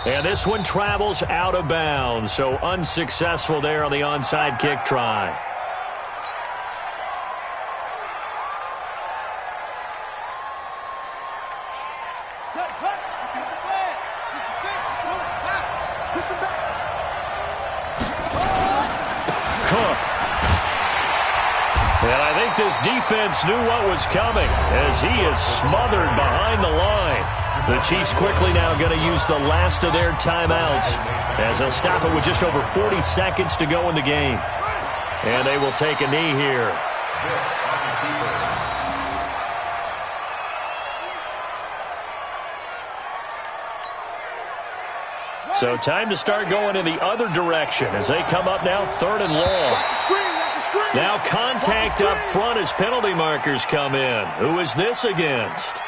And this one travels out of bounds, so unsuccessful there on the onside kick try. Set, cut, get the flag. 66, pull it, back, push it back. Cook. And I think this defense knew what was coming as he is smothered behind the line. The Chiefs quickly now going to use the last of their timeouts as they'll stop it with just over 40 seconds to go in the game. And they will take a knee here. So time to start going in the other direction as they come up now 3rd and long. Now contact up front as penalty markers come in. Who is this against?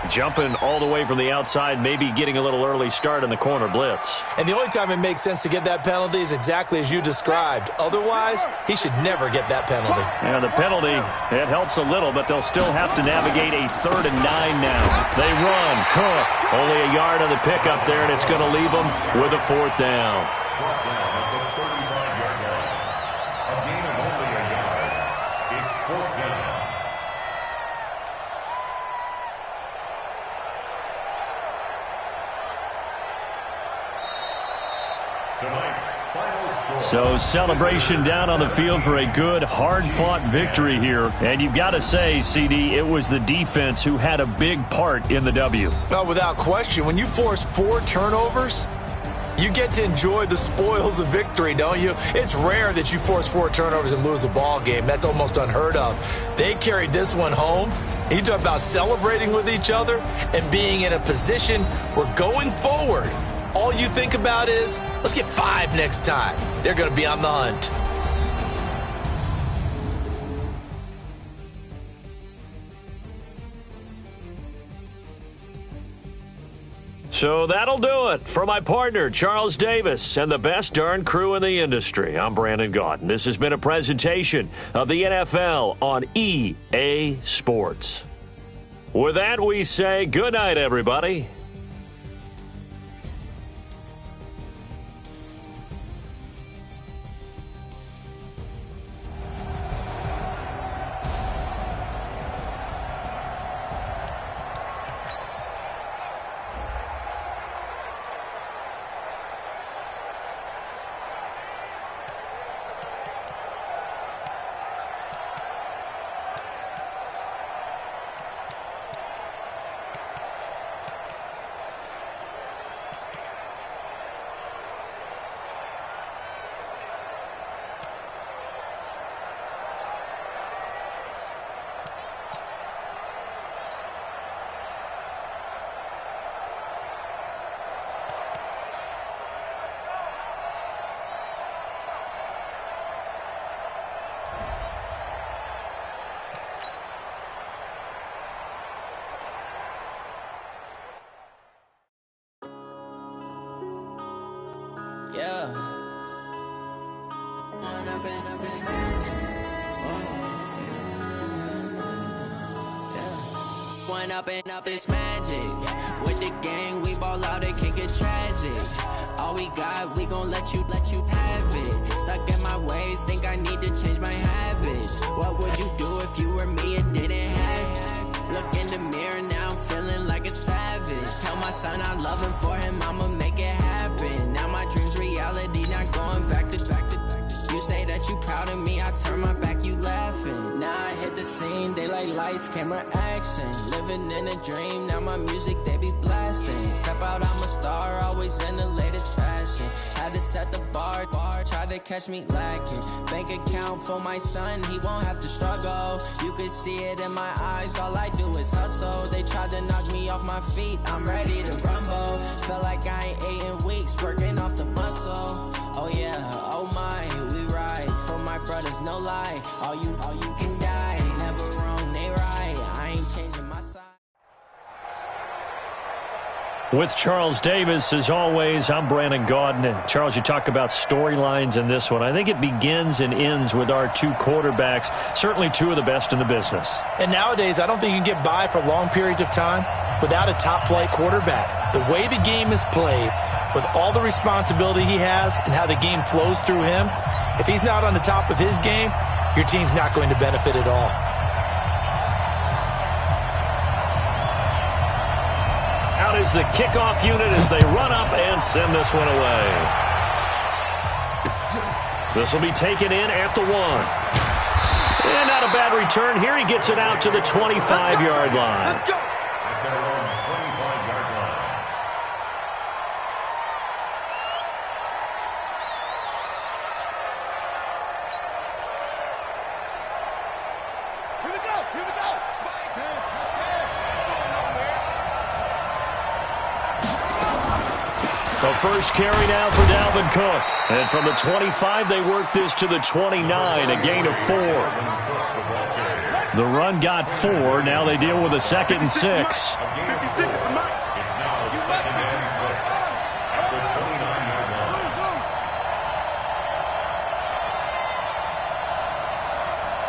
Jumping all the way from the outside, maybe getting a little early start in the corner blitz. And the only time it makes sense to get that penalty is exactly as you described. Otherwise, he should never get that penalty. Yeah, the penalty, it helps a little, but they'll still have to navigate a 3rd and 9 now. They run. Cook. Only a yard on the pickup there, and it's going to leave them with a 4th down. So celebration down on the field for a good, hard-fought victory here. And you've got to say, CD, it was the defense who had a big part in the W. Well, without question, when you force 4 turnovers, you get to enjoy the spoils of victory, don't you? It's rare that you force 4 turnovers and lose a ball game. That's almost unheard of. They carried this one home. You talk about celebrating with each other and being in a position where going forward, all you think about is, let's get 5 next time. They're going to be on the hunt. So that'll do it for my partner, Charles Davis, and the best darn crew in the industry. I'm Brandon Gaudin. This has been a presentation of the NFL on EA Sports. With that, we say good night, everybody. Yeah. One up and up is magic. With the gang, we ball out, it can get tragic. All we got, we gon' let you have it. Stuck in my ways, think I need to change my habits. What would you do if you were me and didn't have it? Look in the mirror, now I'm feeling like a savage. Tell my son I love him, for him I'ma make it happen. Now my dream's reality, not going back to back. You say that you proud of me, I turn my back, you laughing. Now I hit the scene, they like lights, camera, action. Living in a dream, now my music, they be blasting. Step out, I'm a star, always in the latest fashion. Had to set the bar. hard, tried to catch me lacking. Bank account for my son, he won't have to struggle. You could see it in my eyes, all I do is hustle. They tried to knock me off my feet, I'm ready to rumble. Felt like I ain't ate in weeks, working off the muscle. Oh yeah, oh my, we ride for my brothers, no lie. All you can die, never wrong, they right. I ain't changing my side. With Charles Davis, as always, I'm Brandon Gaudin. And Charles, you talk about storylines in this one. I think it begins and ends with our two quarterbacks, certainly two of the best in the business. And nowadays, I don't think you can get by for long periods of time without a top-flight quarterback. The way the game is played, with all the responsibility he has and how the game flows through him, if he's not on the top of his game, your team's not going to benefit at all. Out is the kickoff unit as they run up and send this one away. This will be taken in at the 1. And not a bad return here. He gets it out to the 25-yard line. At their own 25-yard line. Here we go. Here we go. The first carry now for Dalvin Cook. And from the 25, they work this to the 29, a gain of 4. The run got 4. Now they deal with a 2nd and 6. It's now 2nd and 6 at the 29-yard line.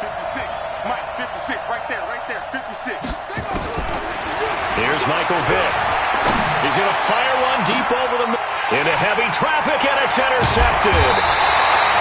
56. Mike, 56. Right there. 56. Here's Michael Vick. He's going to fire one deep over the middle. Into heavy traffic, and it's intercepted.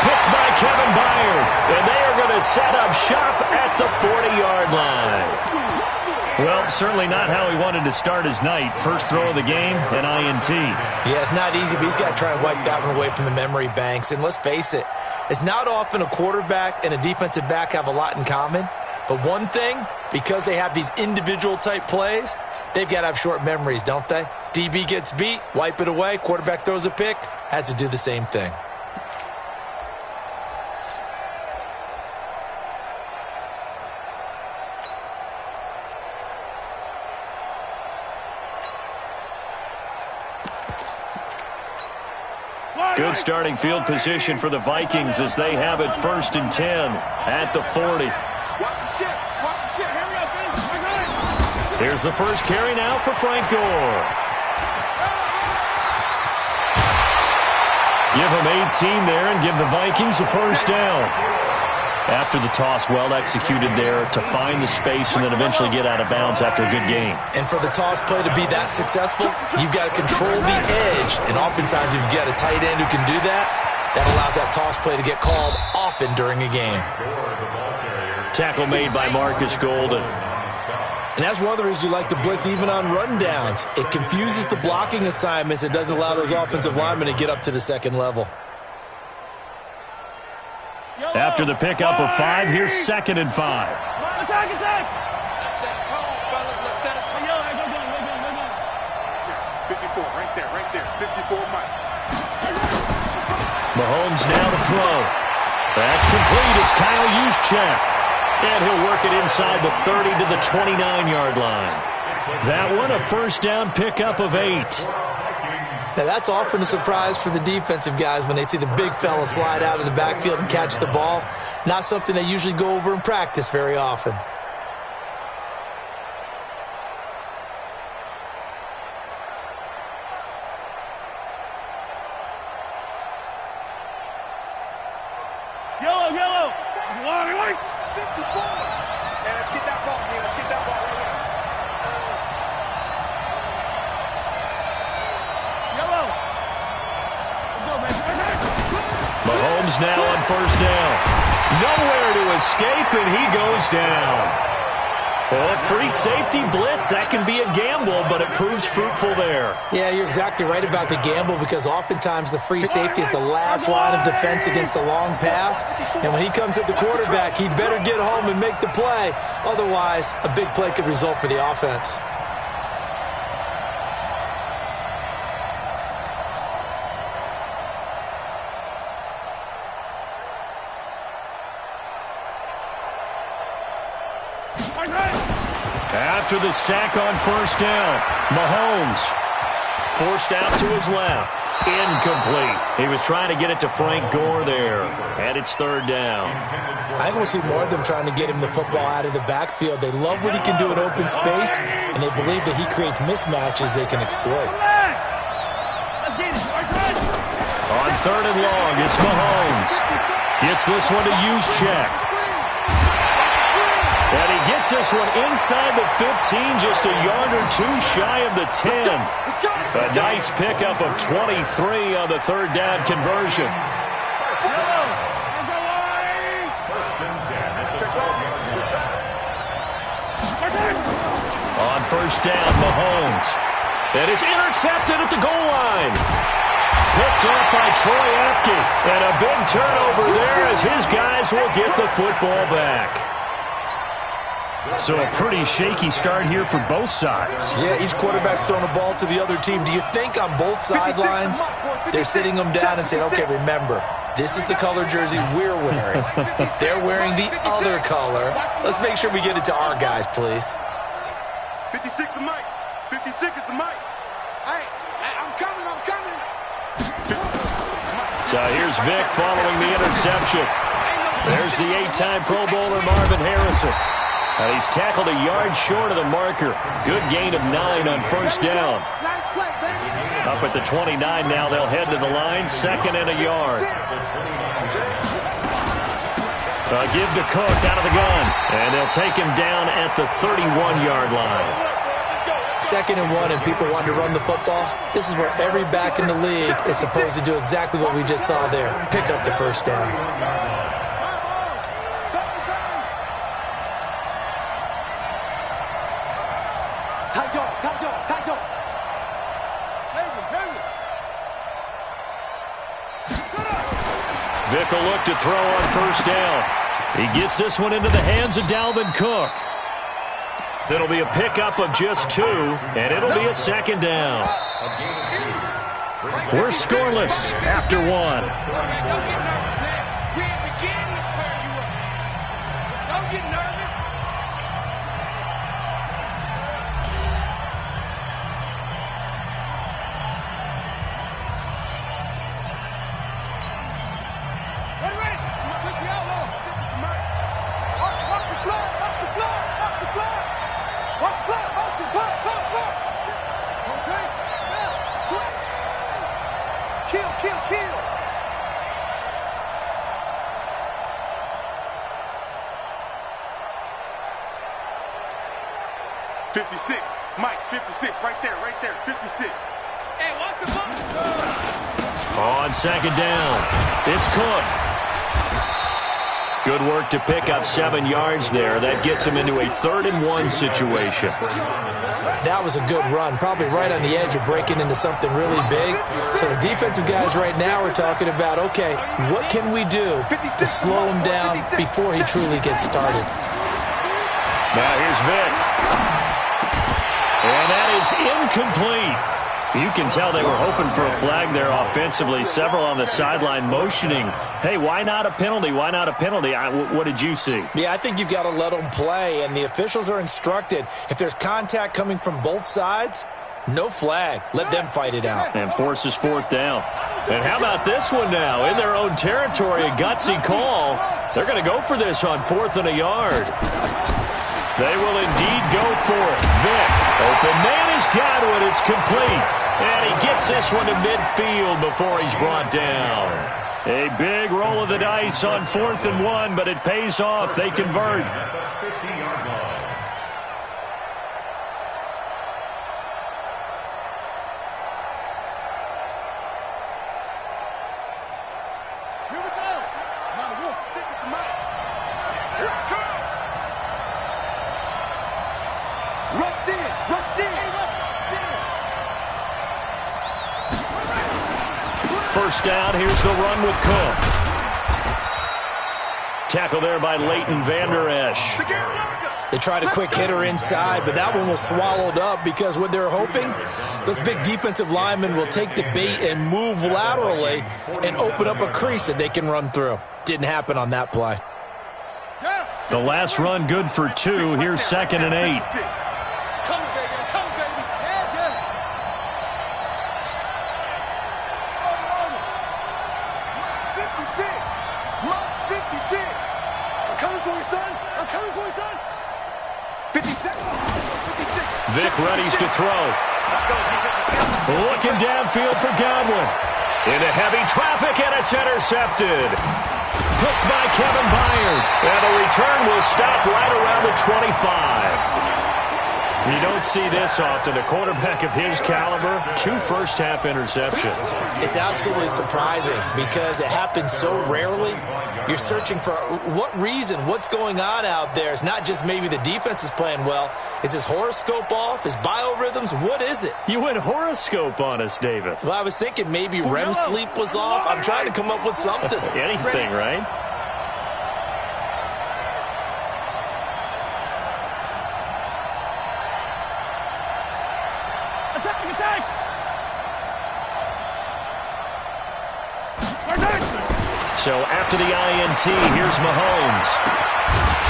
Picked by Kevin Byard. And they are going to set up shop at the 40-yard line. Well, certainly not how he wanted to start his night. First throw of the game, an INT. Yeah, it's not easy, but he's got to try and wipe that one away from the memory banks. And let's face it, it's not often a quarterback and a defensive back have a lot in common. But one thing, because they have these individual type plays, they've got to have short memories, don't they? DB gets beat, wipe it away, quarterback throws a pick, has to do the same thing. Good starting field position for the Vikings as they have it 1st and 10 at the 40. Here's the first carry now for Frank Gore. Give him 18 there and give the Vikings a first down. After the toss, well executed there to find the space and then eventually get out of bounds after a good game. And for the toss play to be that successful, you've got to control the edge. And oftentimes, if you've got a tight end who can do that, that allows that toss play to get called often during a game. Tackle made by Marcus Golden. And that's one of the reasons you like to blitz even on rundowns. It confuses the blocking assignments. It doesn't allow those offensive linemen to get up to the second level. After the pickup of 5, here's 2nd and 5. Attack! Let's set a tone, fellas. Let's set a tone. 54, right there. 54, Mike. Mahomes now to throw. That's complete. It's Kyle Juszczyk. And he'll work it inside the 30 to the 29-yard line. That one, a first down pickup of 8. Now, that's often a surprise for the defensive guys when they see the big fella slide out of the backfield and catch the ball. Not something they usually go over in practice very often. Yellow. White. 54. Man, let's get that ball, man. Let's get that ball right here. Yellow. Let's go, man. Mahomes now on first down. Nowhere to escape, and he goes down. Well, free safety blitz, that can be a gamble, but it proves fruitful there. Yeah, you're exactly right about the gamble because oftentimes the free safety is the last line of defense against a long pass. And when he comes at the quarterback, he'd better get home and make the play. Otherwise, a big play could result for the offense. After the sack on first down, Mahomes forced out to his left. Incomplete. He was trying to get it to Frank Gore there. And it's third down. I think we'll see more of them trying to get him the football out of the backfield. They love what he can do in open space, and they believe that he creates mismatches they can exploit. On third and long, it's Mahomes. Gets this one to Juszczyk. And he gets this one inside the 15, just a yard or two shy of the 10. A nice pickup of 23 on the third down conversion. On first down, Mahomes. And it's intercepted at the goal line. Picked up by Troy Apke. And a big turnover there as his guys will get the football back. So a pretty shaky start here for both sides. Yeah, each quarterback's throwing the ball to the other team. Do you think on both sidelines they're sitting them down and saying, okay, remember, this is the color jersey we're wearing. They're wearing the other color. Let's make sure we get it to our guys, please. 56 is Mike. 56 is the Mike. Hey, I'm coming. So here's Vic following the interception. There's the 8-time Pro Bowler Marvin Harrison. He's tackled a yard short of the marker. Good gain of 9 on first down. Up at the 29 now, they'll head to the line, second and a yard. Give to Cook out of the gun, and they'll take him down at the 31-yard line. Second and 1, and people want to run the football. This is where every back in the league is supposed to do exactly what we just saw there. Pick up the first down. Vic will look to throw on first down. He gets this one into the hands of Dalvin Cook. It'll be a pickup of just 2, and it'll be a second down. We're scoreless after 1. Don't get nervous. 56. Mike, 56. Right there. 56. Hey, what's the ball? On second down, it's Cook. Good work to pick up 7 yards there. That gets him into a 3rd and 1 situation. That was a good run, probably right on the edge of breaking into something really big. So the defensive guys right now are talking about, okay, what can we do to slow him down before he truly gets started? Now here's Vic. And that is incomplete. You can tell they were hoping for a flag there offensively. Several on the sideline motioning, hey, why not a penalty? Why not a penalty? What did you see? Yeah, I think you've got to let them play, and the officials are instructed. If there's contact coming from both sides, no flag. Let them fight it out. And forces 4th down. And how about this one now? In their own territory, a gutsy call. They're going to go for this on 4th and a yard. They will indeed go for it. Vic, open man is Godwin. It's complete. And he gets this one to midfield before he's brought down. A big roll of the dice on 4th and 1, but it pays off. They convert. Here we go. My wolf, stick it to Mike. Here it comes. Rush in. First down, here's the run with Cook. Tackle there by Leighton Vander Esch. They tried a quick hitter inside, but that one was swallowed up because what they're hoping, those big defensive linemen will take the bait and move laterally and open up a crease that they can run through. Didn't happen on that play. The last run good for 2. Here's 2nd and 8. Come, baby. Come, baby. Yeah, yeah. Over. 56. Mark's 56. I'm coming for you, son. I'm coming for you, son. 56. 56. Vic readies to throw. Let's go, defense. Looking downfield for Godwin. Into heavy traffic, and it's intercepted. Picked by Kevin Byard. And the return will stop right around the 25. You don't see this often. A quarterback of his caliber, 2 first-half interceptions. It's absolutely surprising because it happens so rarely. You're searching for what reason, what's going on out there. It's not just maybe the defense is playing well. Is his horoscope off? His biorhythms? What is it? You went horoscope on us, David. Well, I was thinking maybe REM sleep was off. I'm trying to come up with something. Anything, right? So after the INT, here's Mahomes.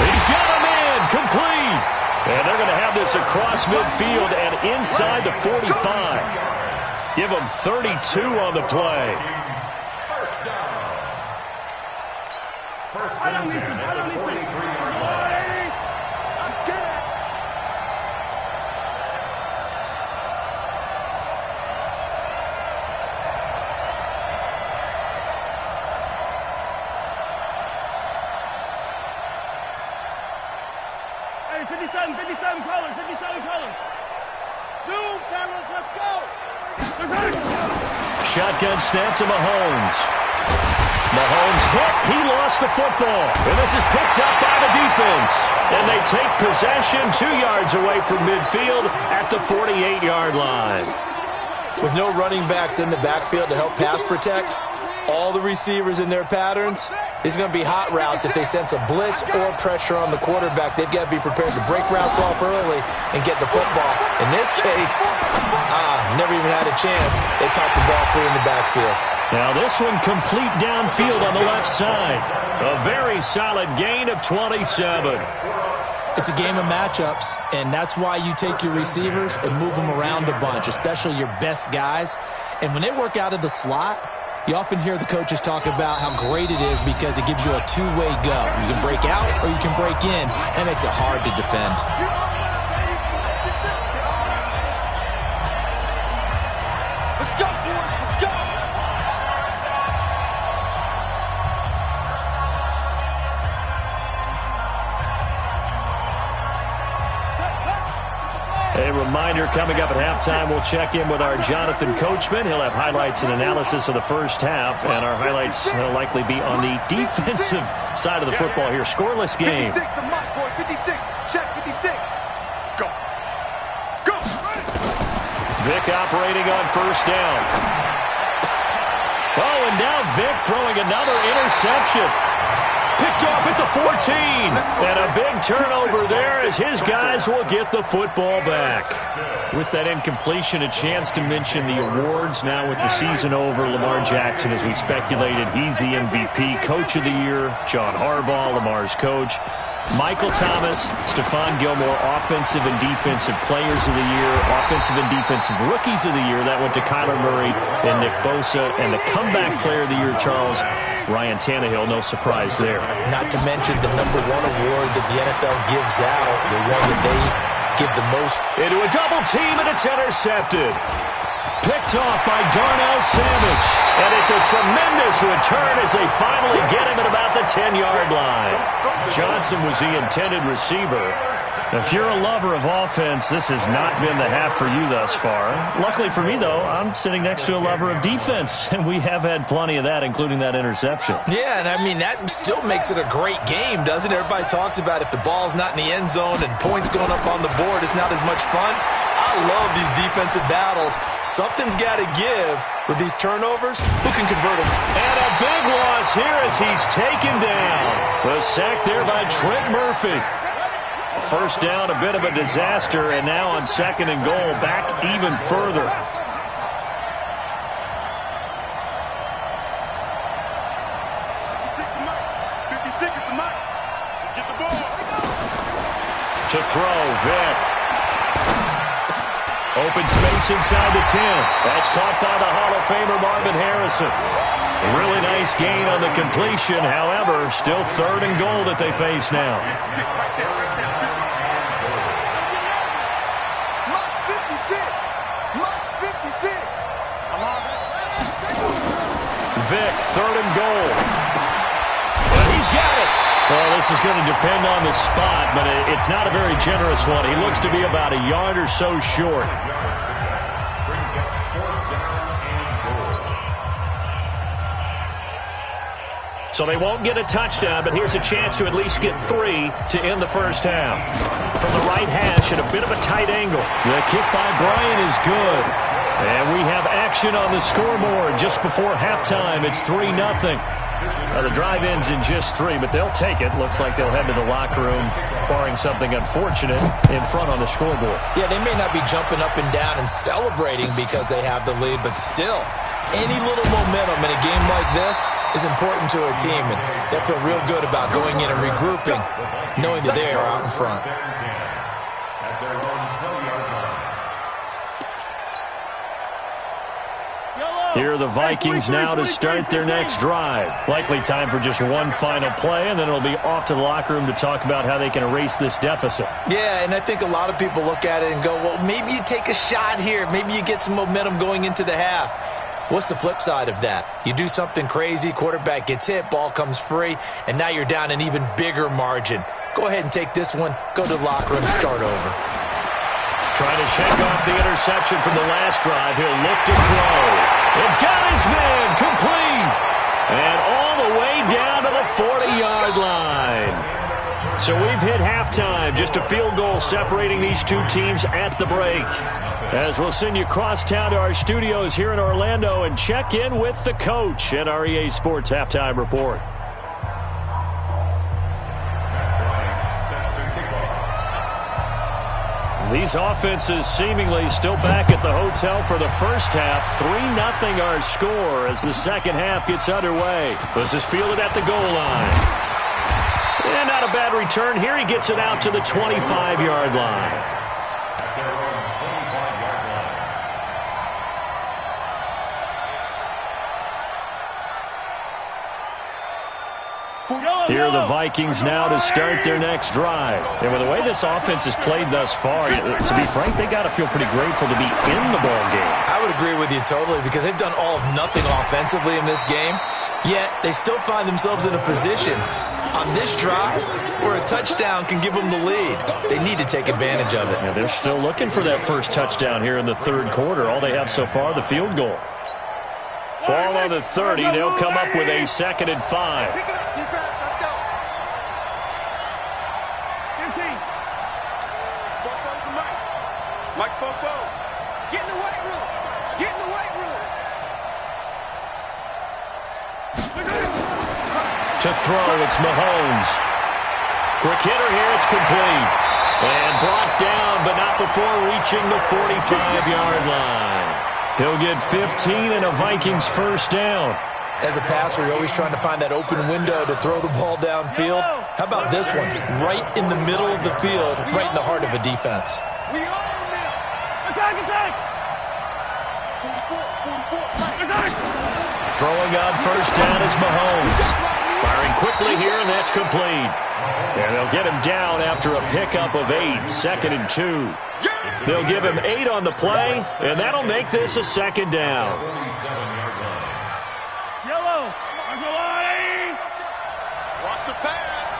He's got him in, complete. And they're going to have this across midfield and inside the 45. Give them 32 on the play. First down. First and 10 at the 43-yard line. I'm scared. Hey, 57 colors, 57 colors. Zoom, fellas, let's go. Shotgun snap to Mahomes. Mahomes hit. He lost the football. And this is picked up by the defense. And they take possession 2 yards away from midfield at the 48-yard line. With no running backs in the backfield to help pass protect, all the receivers in their patterns, these are going to be hot routes. If they sense a blitz or pressure on the quarterback, they've got to be prepared to break routes off early and get the football. In this case, never even had a chance. They popped the ball free in the backfield. Now this one complete downfield on the left side. A very solid gain of 27. It's a game of matchups, and that's why you take your receivers and move them around a bunch, especially your best guys. And when they work out of the slot, you often hear the coaches talk about how great it is because it gives you a two-way go. You can break out or you can break in. That makes it hard to defend. Let's go, boys. Let's go. A reminder, coming up at halftime, we'll check in with our Jonathan Coachman. He'll have highlights and analysis of the first half, and our highlights will likely be on the defensive side of the football here. Scoreless game. 56, the mark, boy. 56. Check 56. Go. Go. Vic operating on first down. Oh, and now Vic throwing another interception. Picked off at the 14. And a big turnover there as his guys will get the football back. With that incompletion, a chance to mention the awards. Now with the season over, Lamar Jackson, as we speculated, he's the MVP. Coach of the Year, John Harbaugh, Lamar's coach. Michael Thomas, Stephon Gilmore, Offensive and Defensive Players of the Year, Offensive and Defensive Rookies of the Year. That went to Kyler Murray and Nick Bosa. And the Comeback Player of the Year, Charles, Ryan Tannehill, no surprise there. Not to mention the #1 award that the NFL gives out, the one that they give the most. Into a double team, and it's intercepted. Picked off by Darnell Savage. And it's a tremendous return as they finally get him at about the 10-yard line. Johnson was the intended receiver. If you're a lover of offense, this has not been the half for you thus far. Luckily for me, though, I'm sitting next to a lover of defense, and we have had plenty of that, including that interception. Yeah, and I mean, that still makes it a great game, doesn't it? Everybody talks about if the ball's not in the end zone and points going up on the board, it's not as much fun. I love these defensive battles. Something's got to give with these turnovers. Who can convert them? And a big loss here as he's taken down. The sack there by Trent Murphy. First down, a bit of a disaster, and now on 2nd and goal, back even further. Get the ball. To throw, Vic. Open space inside the 10. That's caught by the Hall of Famer Marvin Harrison. A really nice gain on the completion. However, still 3rd and goal that they face now. Vic, 3rd and goal. And he's got it. Well, this is going to depend on the spot, but it's not a very generous one. He looks to be about a yard or so short. So they won't get a touchdown, but here's a chance to at least get 3 to end the first half. From the right hash at a bit of a tight angle. The kick by Bryant is good. And we have action on the scoreboard just before halftime. It's 3-0. Now, the drive ends in just 3, but they'll take it. Looks like they'll head to the locker room, barring something unfortunate, in front on the scoreboard. Yeah, they may not be jumping up and down and celebrating because they have the lead, but still, any little momentum in a game like this is important to a team, and they'll feel real good about going in and regrouping, knowing that they are out in front. Here are the Vikings now to start their next drive. Likely time for just one final play, and then it'll be off to the locker room to talk about how they can erase this deficit. Yeah, and I think a lot of people look at it and go, well, maybe you take a shot here. Maybe you get some momentum going into the half. What's the flip side of that? You do something crazy, quarterback gets hit, ball comes free, and now you're down an even bigger margin. Go ahead and take this one, go to the locker room, start over. Trying to shake off the interception from the last drive. He'll look to throw. It got his man complete. And all the way down to the 40-yard line. So we've hit halftime. Just a field goal separating these two teams at the break. As we'll send you across town to our studios here in Orlando and check in with the coach at our EA Sports Halftime Report. These offenses seemingly still back at the hotel for the first half. 3-0 our score as the second half gets underway. This is fielded at the goal line. And not a bad return here. He gets it out to the 25-yard line. Here are the Vikings now to start their next drive. And with the way this offense has played thus far, to be frank, they got to feel pretty grateful to be in the ball game. I would agree with you totally because they've done all of nothing offensively in this game, yet they still find themselves in a position on this drive where a touchdown can give them the lead. They need to take advantage of it. Yeah, they're still looking for that first touchdown here in the third quarter. All they have so far, the field goal. Ball on the 30. They'll come up with a 2nd and 5. Pick it up, defense. Let's go. 15. Bofo's the Mike. Mike Bofo. Get in the weight room. Get in the weight room. To throw, it's Mahomes. Quick hitter here, it's complete. And brought down, but not before reaching the 45-yard line. He'll get 15 and a Vikings first down. As a passer, you're always trying to find that open window to throw the ball downfield. How about this one? Right in the middle of the field, right in the heart of a defense. We own them. Attack, attack. 44. Attack. Throwing on first down is Mahomes. Firing quickly here, and that's complete. And they'll get him down after a pickup of 8, 2nd and 2. They'll give him 8 on the play, and that'll make this a 2nd down. Yellow. Watch the pass.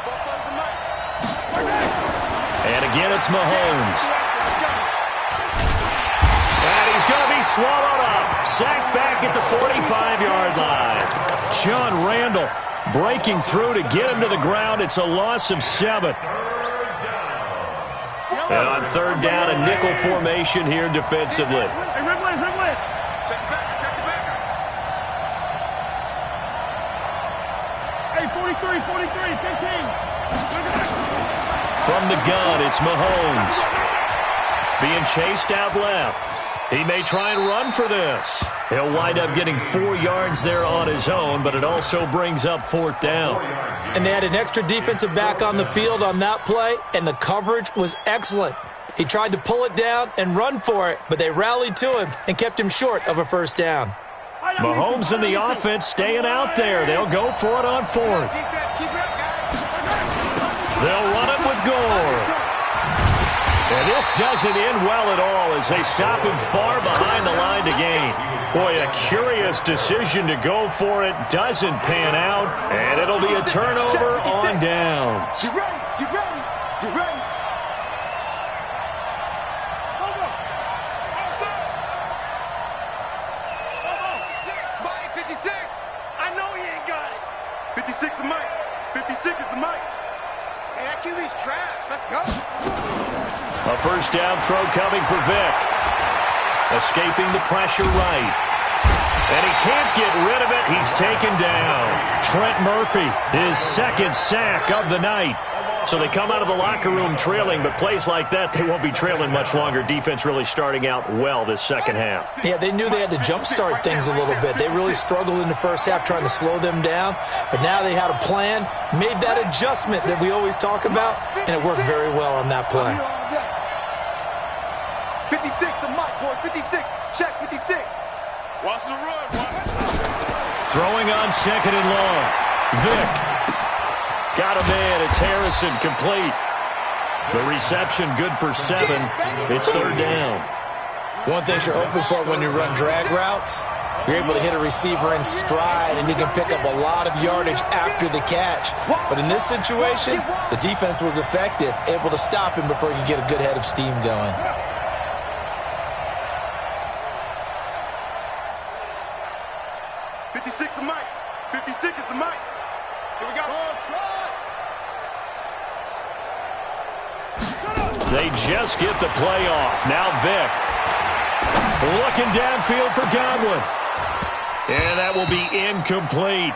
Bofo's the Mike. And again, it's Mahomes. And he's going to be swallowed up. Sacked back at the 45-yard line. John Randall breaking through to get him to the ground. It's a loss of 7. And on third down, a nickel formation here defensively. Hey, Ridley. Check the back. Check the back. Hey, 43, 15. From the gun, it's Mahomes. Being chased out left. He may try and run for this. He'll wind up getting 4 yards there on his own, but it also brings up 4th down. And they had an extra defensive back on the field on that play, and the coverage was excellent. He tried to pull it down and run for it, but they rallied to him and kept him short of a 1st down. Mahomes and the offense staying out there. They'll go for it on 4th. They'll run it with Gore. And this doesn't end well at all as they stop him far behind the line to gain. Boy, a curious decision to go for it. Doesn't pan out, and it'll be a turnover on downs. You ready? You ready? You ready? Hold on. Mike, 56. I know he ain't got it. 56 is Mike. 56 is the Mike. Hey, that QB's trash. Let's go. A 1st down throw coming for Vick. Escaping the pressure right. And he can't get rid of it. He's taken down. Trent Murphy, his 2nd sack of the night. So they come out of the locker room trailing, but plays like that, they won't be trailing much longer. Defense really starting out well this 2nd half. Yeah, they knew they had to jumpstart things a little bit. They really struggled in the 1st half trying to slow them down, but now they had a plan, made that adjustment that we always talk about, and it worked very well on that play. 56 to Mike, boys. 56. Check 56. Watch the run, watch. Throwing on 2nd and long. Vick. Got a man. It's Harrison, complete. The reception good for 7. It's 3rd down. One thing you're hoping for when you run drag routes, you're able to hit a receiver in stride, and you can pick up a lot of yardage after the catch. But in this situation, the defense was effective, able to stop him before he could get a good head of steam going. They just get the play off. Now Vick. Looking downfield for Godwin. And that will be incomplete.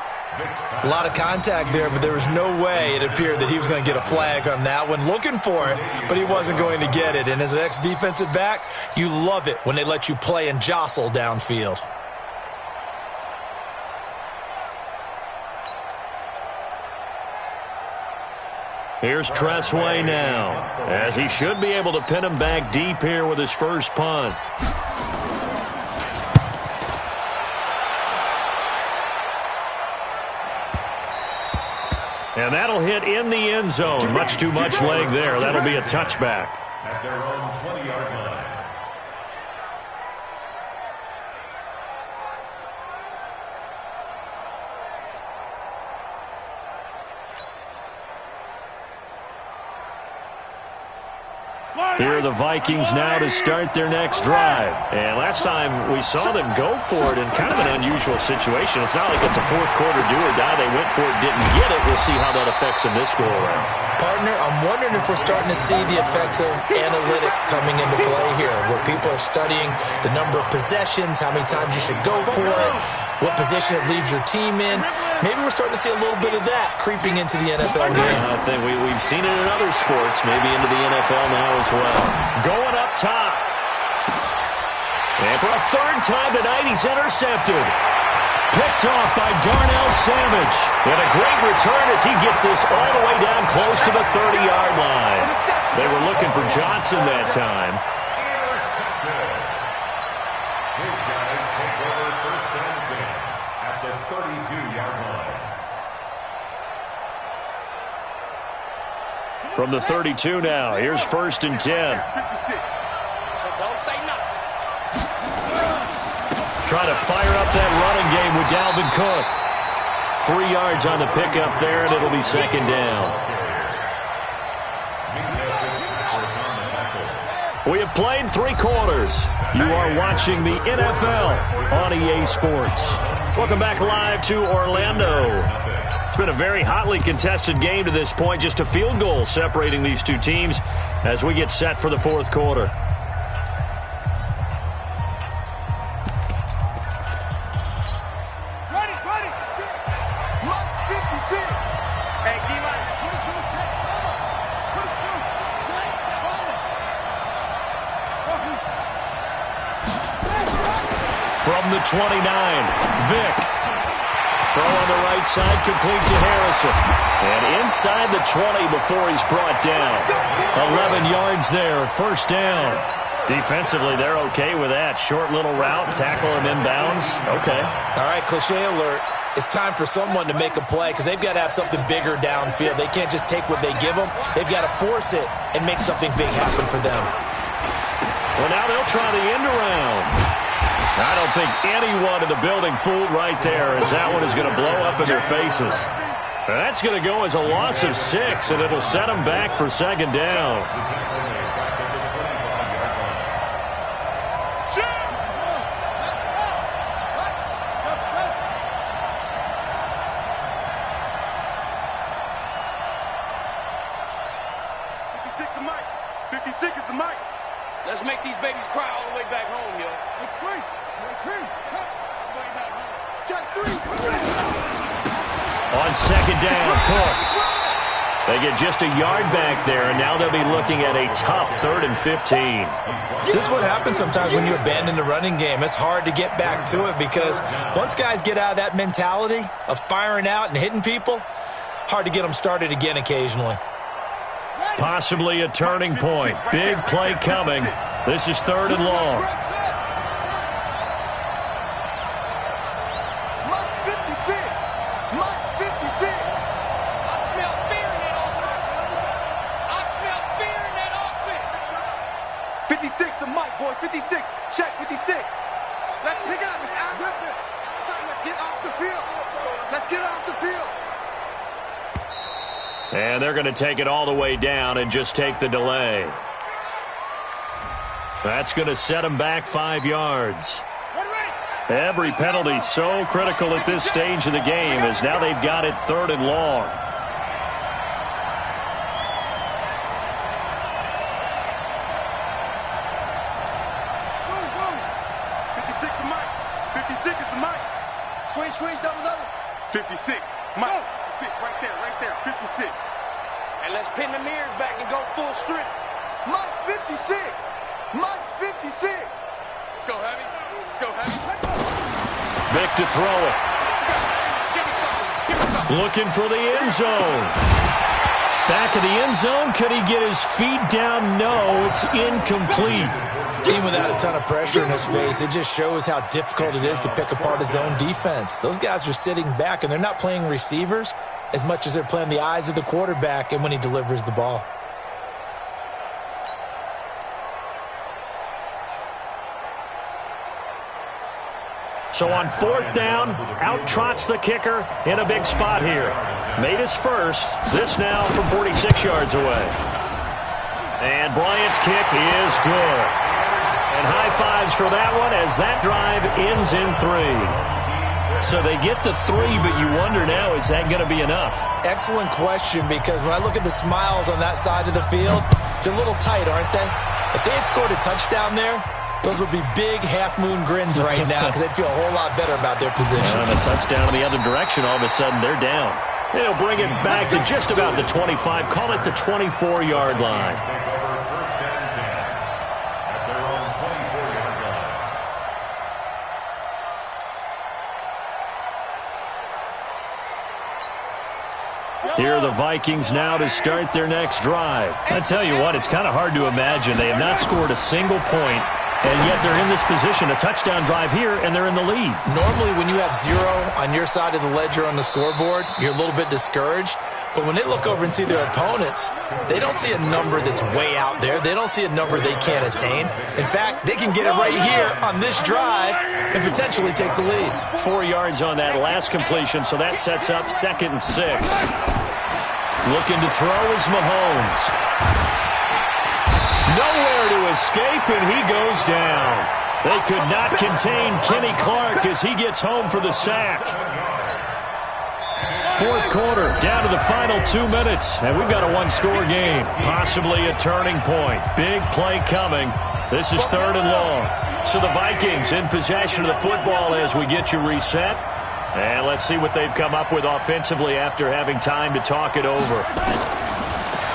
A lot of contact there, but there was no way it appeared that he was going to get a flag on that one. Looking for it, but he wasn't going to get it. And as an ex-defensive back, you love it when they let you play and jostle downfield. Here's Tressway now, as he should be able to pin him back deep here with his 1st punt. And that'll hit in the end zone. Much too much leg there. That'll be a touchback. At their own 20-yard line. Here are the Vikings now to start their next drive. And last time we saw them go for it in kind of an unusual situation. It's not like it's a 4th quarter do or die. They went for it, didn't get it. We'll see how that affects them this go-around. Partner, I'm wondering if we're starting to see the effects of analytics coming into play here, where people are studying the number of possessions, how many times you should go for it, what position it leaves your team in. Maybe we're starting to see a little bit of that creeping into the NFL game. I think we've seen it in other sports, maybe into the NFL now as well. Going up top. And for a 3rd time tonight, he's intercepted. Picked off by Darnell Savage. And a great return as he gets this all the way down close to the 30-yard line. They were looking for Johnson that time. His guys take over 1st and 10 at the 32-yard line. From the 32 now, here's 1st and 10. 56. So don't say nothing. Trying to fire up that running game with Dalvin Cook. 3 yards on the pickup there, and it'll be 2nd down. We have played 3 quarters. You are watching the NFL on EA Sports. Welcome back live to Orlando. It's been a very hotly contested game to this point. Just a field goal separating these two teams as we get set for the 4th quarter. from the 29. Vick. Throw on the right side, complete to Harrison. And inside the 20 before he's brought down. 11 yards there, first down. Defensively, they're okay with that. Short little route, tackle him inbounds. Okay. All right, cliche alert. It's time for someone to make a play because they've got to have something bigger downfield. They can't just take what they give them. They've got to force it and make something big happen for them. Well, now they'll try the end around. I don't think anyone in the building fooled right there, as that one is going to blow up in their faces. That's going to go as a loss of 6, and it'll set them back for second down. Let's make these babies cry all the way back home, yo. It's great. On second down, Cook. They get just a yard back there, and now they'll be looking at a tough 3rd and 15. This is what happens sometimes when you abandon the running game. It's hard to get back to it because once guys get out of that mentality of firing out and hitting people, hard to get them started again occasionally. Possibly a turning point. Big play coming. This is 3rd and long. Mike's 56. I smell fear in that offense. I smell fear in that offense. 56 to Mike, boys. 56. Check, 56. Let's pick it up. It's out. Let's get off the field. Let's get off the field. And they're going to take it all the way down and just take the delay. That's going to set them back 5 yards. Every penalty so critical at this stage of the game as now they've got it 3rd and long. Squeeze, double. 56. Mike. 6 right there. 56. And let's pin the mirrors back and go full strip. Mike's 56. Mike's 56. Let's go, Heavy. Vick to throw it. Give me something. Looking for the end zone. Back of the end zone. Could he get his feet down? No, it's incomplete. Even without a ton of pressure in his face, it just shows how difficult it is to pick apart his own defense. Those guys are sitting back, and they're not playing receivers as much as they're playing the eyes of the quarterback and when he delivers the ball. So on 4th down, out trots the kicker in a big spot here. Made his first. This now from 46 yards away. And Bryant's kick is good. And high fives for that one as that drive ends in 3. So they get the 3, but you wonder now, is that going to be enough? Excellent question, because when I look at the smiles on that side of the field, they're a little tight, aren't they? If they had scored a touchdown there, those would be big half-moon grins right now because they'd feel a whole lot better about their position. And a touchdown in the other direction, all of a sudden they're down. They'll bring it back to just about the 25. Call it the 24-yard line. Here are the Vikings now to start their next drive. I tell you what, it's kind of hard to imagine. They have not scored a single point, and yet they're in this position. A touchdown drive here, and they're in the lead. Normally, when you have 0 on your side of the ledger on the scoreboard, you're a little bit discouraged. But when they look over and see their opponents, they don't see a number that's way out there. They don't see a number they can't attain. In fact, they can get it right here on this drive and potentially take the lead. 4 yards on that last completion, so that sets up 2nd and 6. Looking to throw is Mahomes. Nowhere to escape, and he goes down. They could not contain Kenny Clark as he gets home for the sack. 4th quarter, down to the final 2 minutes, and we've got a one-score game. Possibly a turning point. Big play coming. This is 3rd and long. So the Vikings in possession of the football as we get you reset. And let's see what they've come up with offensively after having time to talk it over.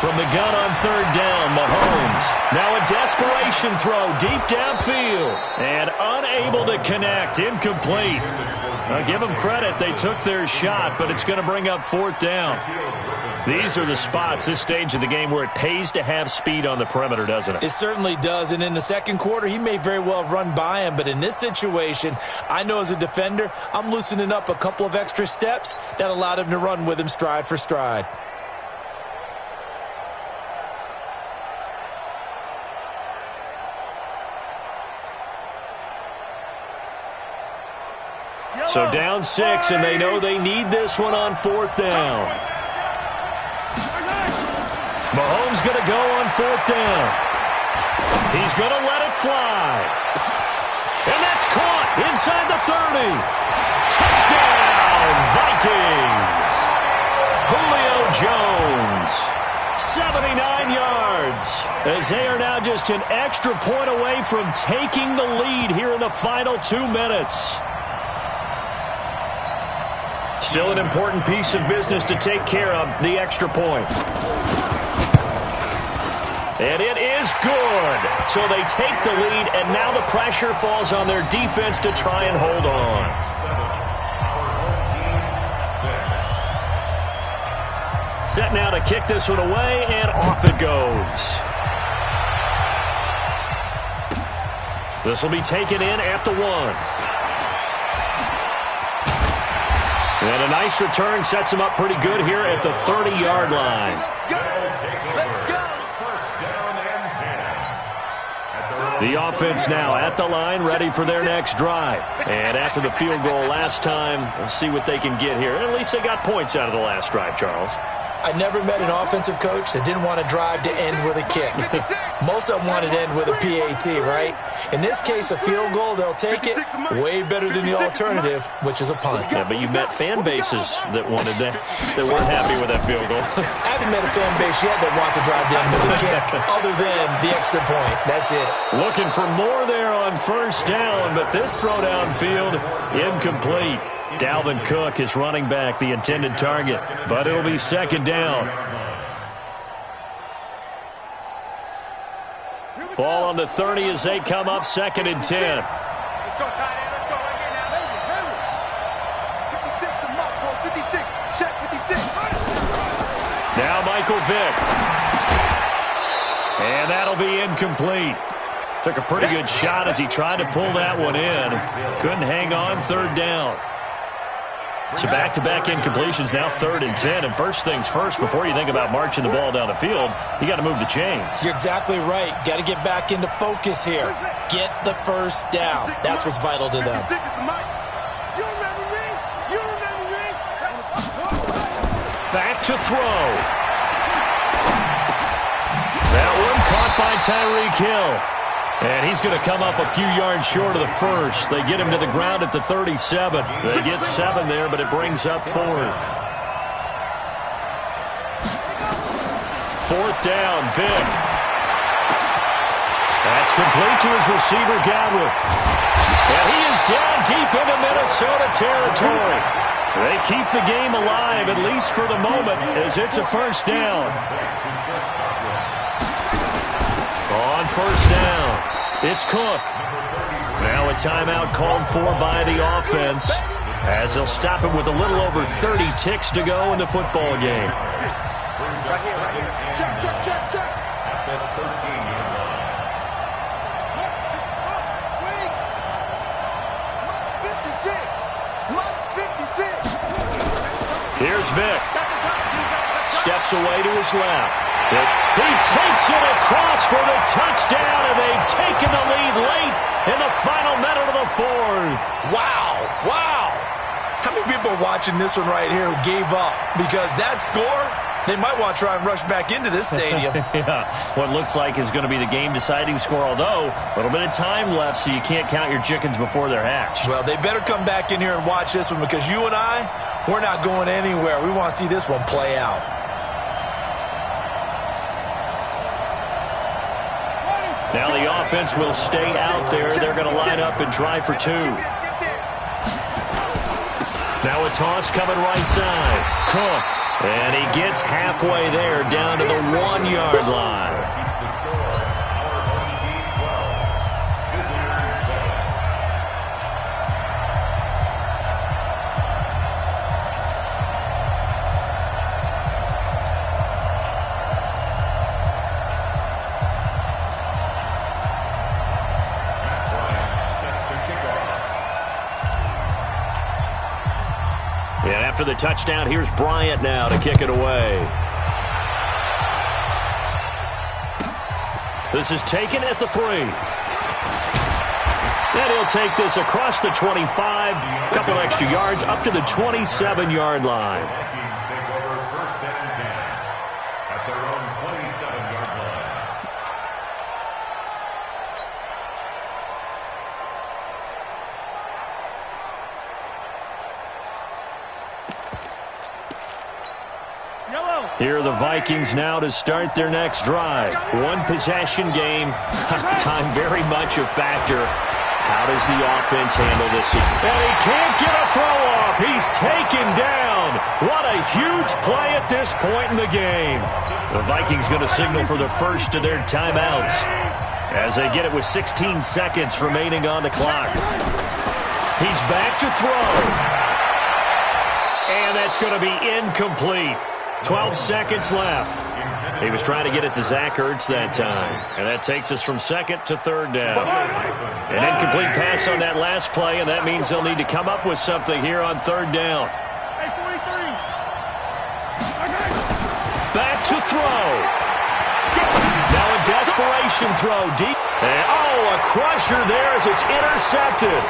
From the gun on third down, Mahomes. Now a desperation throw deep downfield. And unable to connect. Incomplete. Now give them credit. They took their shot, but it's going to bring up fourth down. These are the spots, this stage of the game, where it pays to have speed on the perimeter, doesn't it? It certainly does. And in the second quarter, he may very well have run by him. But in this situation, I know as a defender, I'm loosening up a couple of extra steps that allowed him to run with him stride for stride. So down 6, and they know they need this one on fourth down. Mahomes going to go on fourth down. He's going to let it fly. And that's caught inside the 30. Touchdown, Vikings. Julio Jones, 79 yards. As they are now just an extra point away from taking the lead here in the final 2 minutes. Still an important piece of business to take care of, the extra point. And it is good. So they take the lead, and now the pressure falls on their defense to try and hold on. Set now to kick this one away, and off it goes. This will be taken in at the 1. And a nice return sets him up pretty good here at the 30-yard line. The offense now at the line, ready for their next drive. And after the field goal last time, we'll see what they can get here. At least they got points out of the last drive, Charles. I never met an offensive coach that didn't want to drive to end with a kick. Most of them wanted to end with a PAT, right? In this case, a field goal, they'll take it. Way better than the alternative, which is a punt. Yeah, but you met fan bases that wanted that weren't happy with that field goal. I haven't met a fan base yet that wants to drive to end with a kick, other than the extra point. That's it. Looking for more there on first down, but this throw downfield, incomplete. Dalvin Cook is running back, the intended target, but it'll be second down. Ball on the 30 as they come up, 2nd and 10. Let's go, tight end. Let's go right here now. Move it. 56 to Mark, boy. 56. Check 56. Now Michael Vick. And that'll be incomplete. Took a pretty good shot as he tried to pull that one in. Couldn't hang on, 3rd down. So back-to-back incompletions, now 3rd and 10. And first things first, before you think about marching the ball down the field, you got to move the chains. You're exactly right. Got to get back into focus here. Get the first down. That's what's vital to them. Back to throw. That one caught by Tyreek Hill. And he's going to come up a few yards short of the first. They get him to the ground at the 37. They get 7 there, but it brings up 4th. 4th down, Vick. That's complete to his receiver, Godwin. And he is down deep into Minnesota territory. They keep the game alive, at least for the moment, as it's a first down. On first down, it's Cook. Now a timeout called for by the offense, as they'll stop it with a little over 30 ticks to go in the football game. Right here. Check. At the 13-yard line. Here's Vick. Steps away to his left. He takes it across for the touchdown, and they've taken the lead late in the final minute of the 4th. Wow. How many people are watching this one right here who gave up? Because that score, they might want to try and rush back into this stadium. Yeah, what looks like is going to be the game-deciding score, although a little bit of time left, so you can't count your chickens before they're hatched. Well, they better come back in here and watch this one, because you and I, we're not going anywhere. We want to see this one play out. Now the offense will stay out there. They're going to line up and try for 2. Now a toss coming right side. Cook And he gets halfway there, down to the 1-yard line. Keep the score. Our home team 12. Visitors 7. Matt Bryant set to kick off. And after the touchdown, here's Bryant now to kick it away. This is taken at the 3. And he'll take this across the 25. A couple extra yards up to the 27-yard line. Vikings take over first and 10 at their own 27-yard line. Here are the Vikings now to start their next drive. One possession game. Time very much a factor. How does the offense handle this? And he can't get a throw off. He's taken down. What a huge play at this point in the game. The Vikings going to signal for the first of their timeouts as they get it with 16 seconds remaining on the clock. He's back to throw. And that's going to be incomplete. 12 seconds left. He was trying to get it to Zach Ertz that time. And that takes us from second to third down. An incomplete pass on that last play, and that means they'll need to come up with something here on third down. Back to throw. Now a desperation throw deep. And, a crusher there as it's intercepted.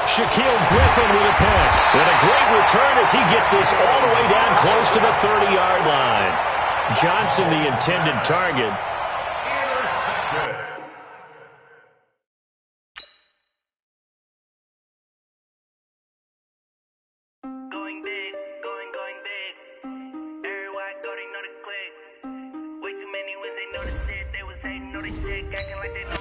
Shaquille Griffin with a pick. And a great return as he gets this all the way down close to the 30-yard line. Johnson, the intended target. Intercepted. Going big, going big. Everywhere I go, they know the click. Way too many wins, they know the shit. They was hating, know the shit, acting like they know.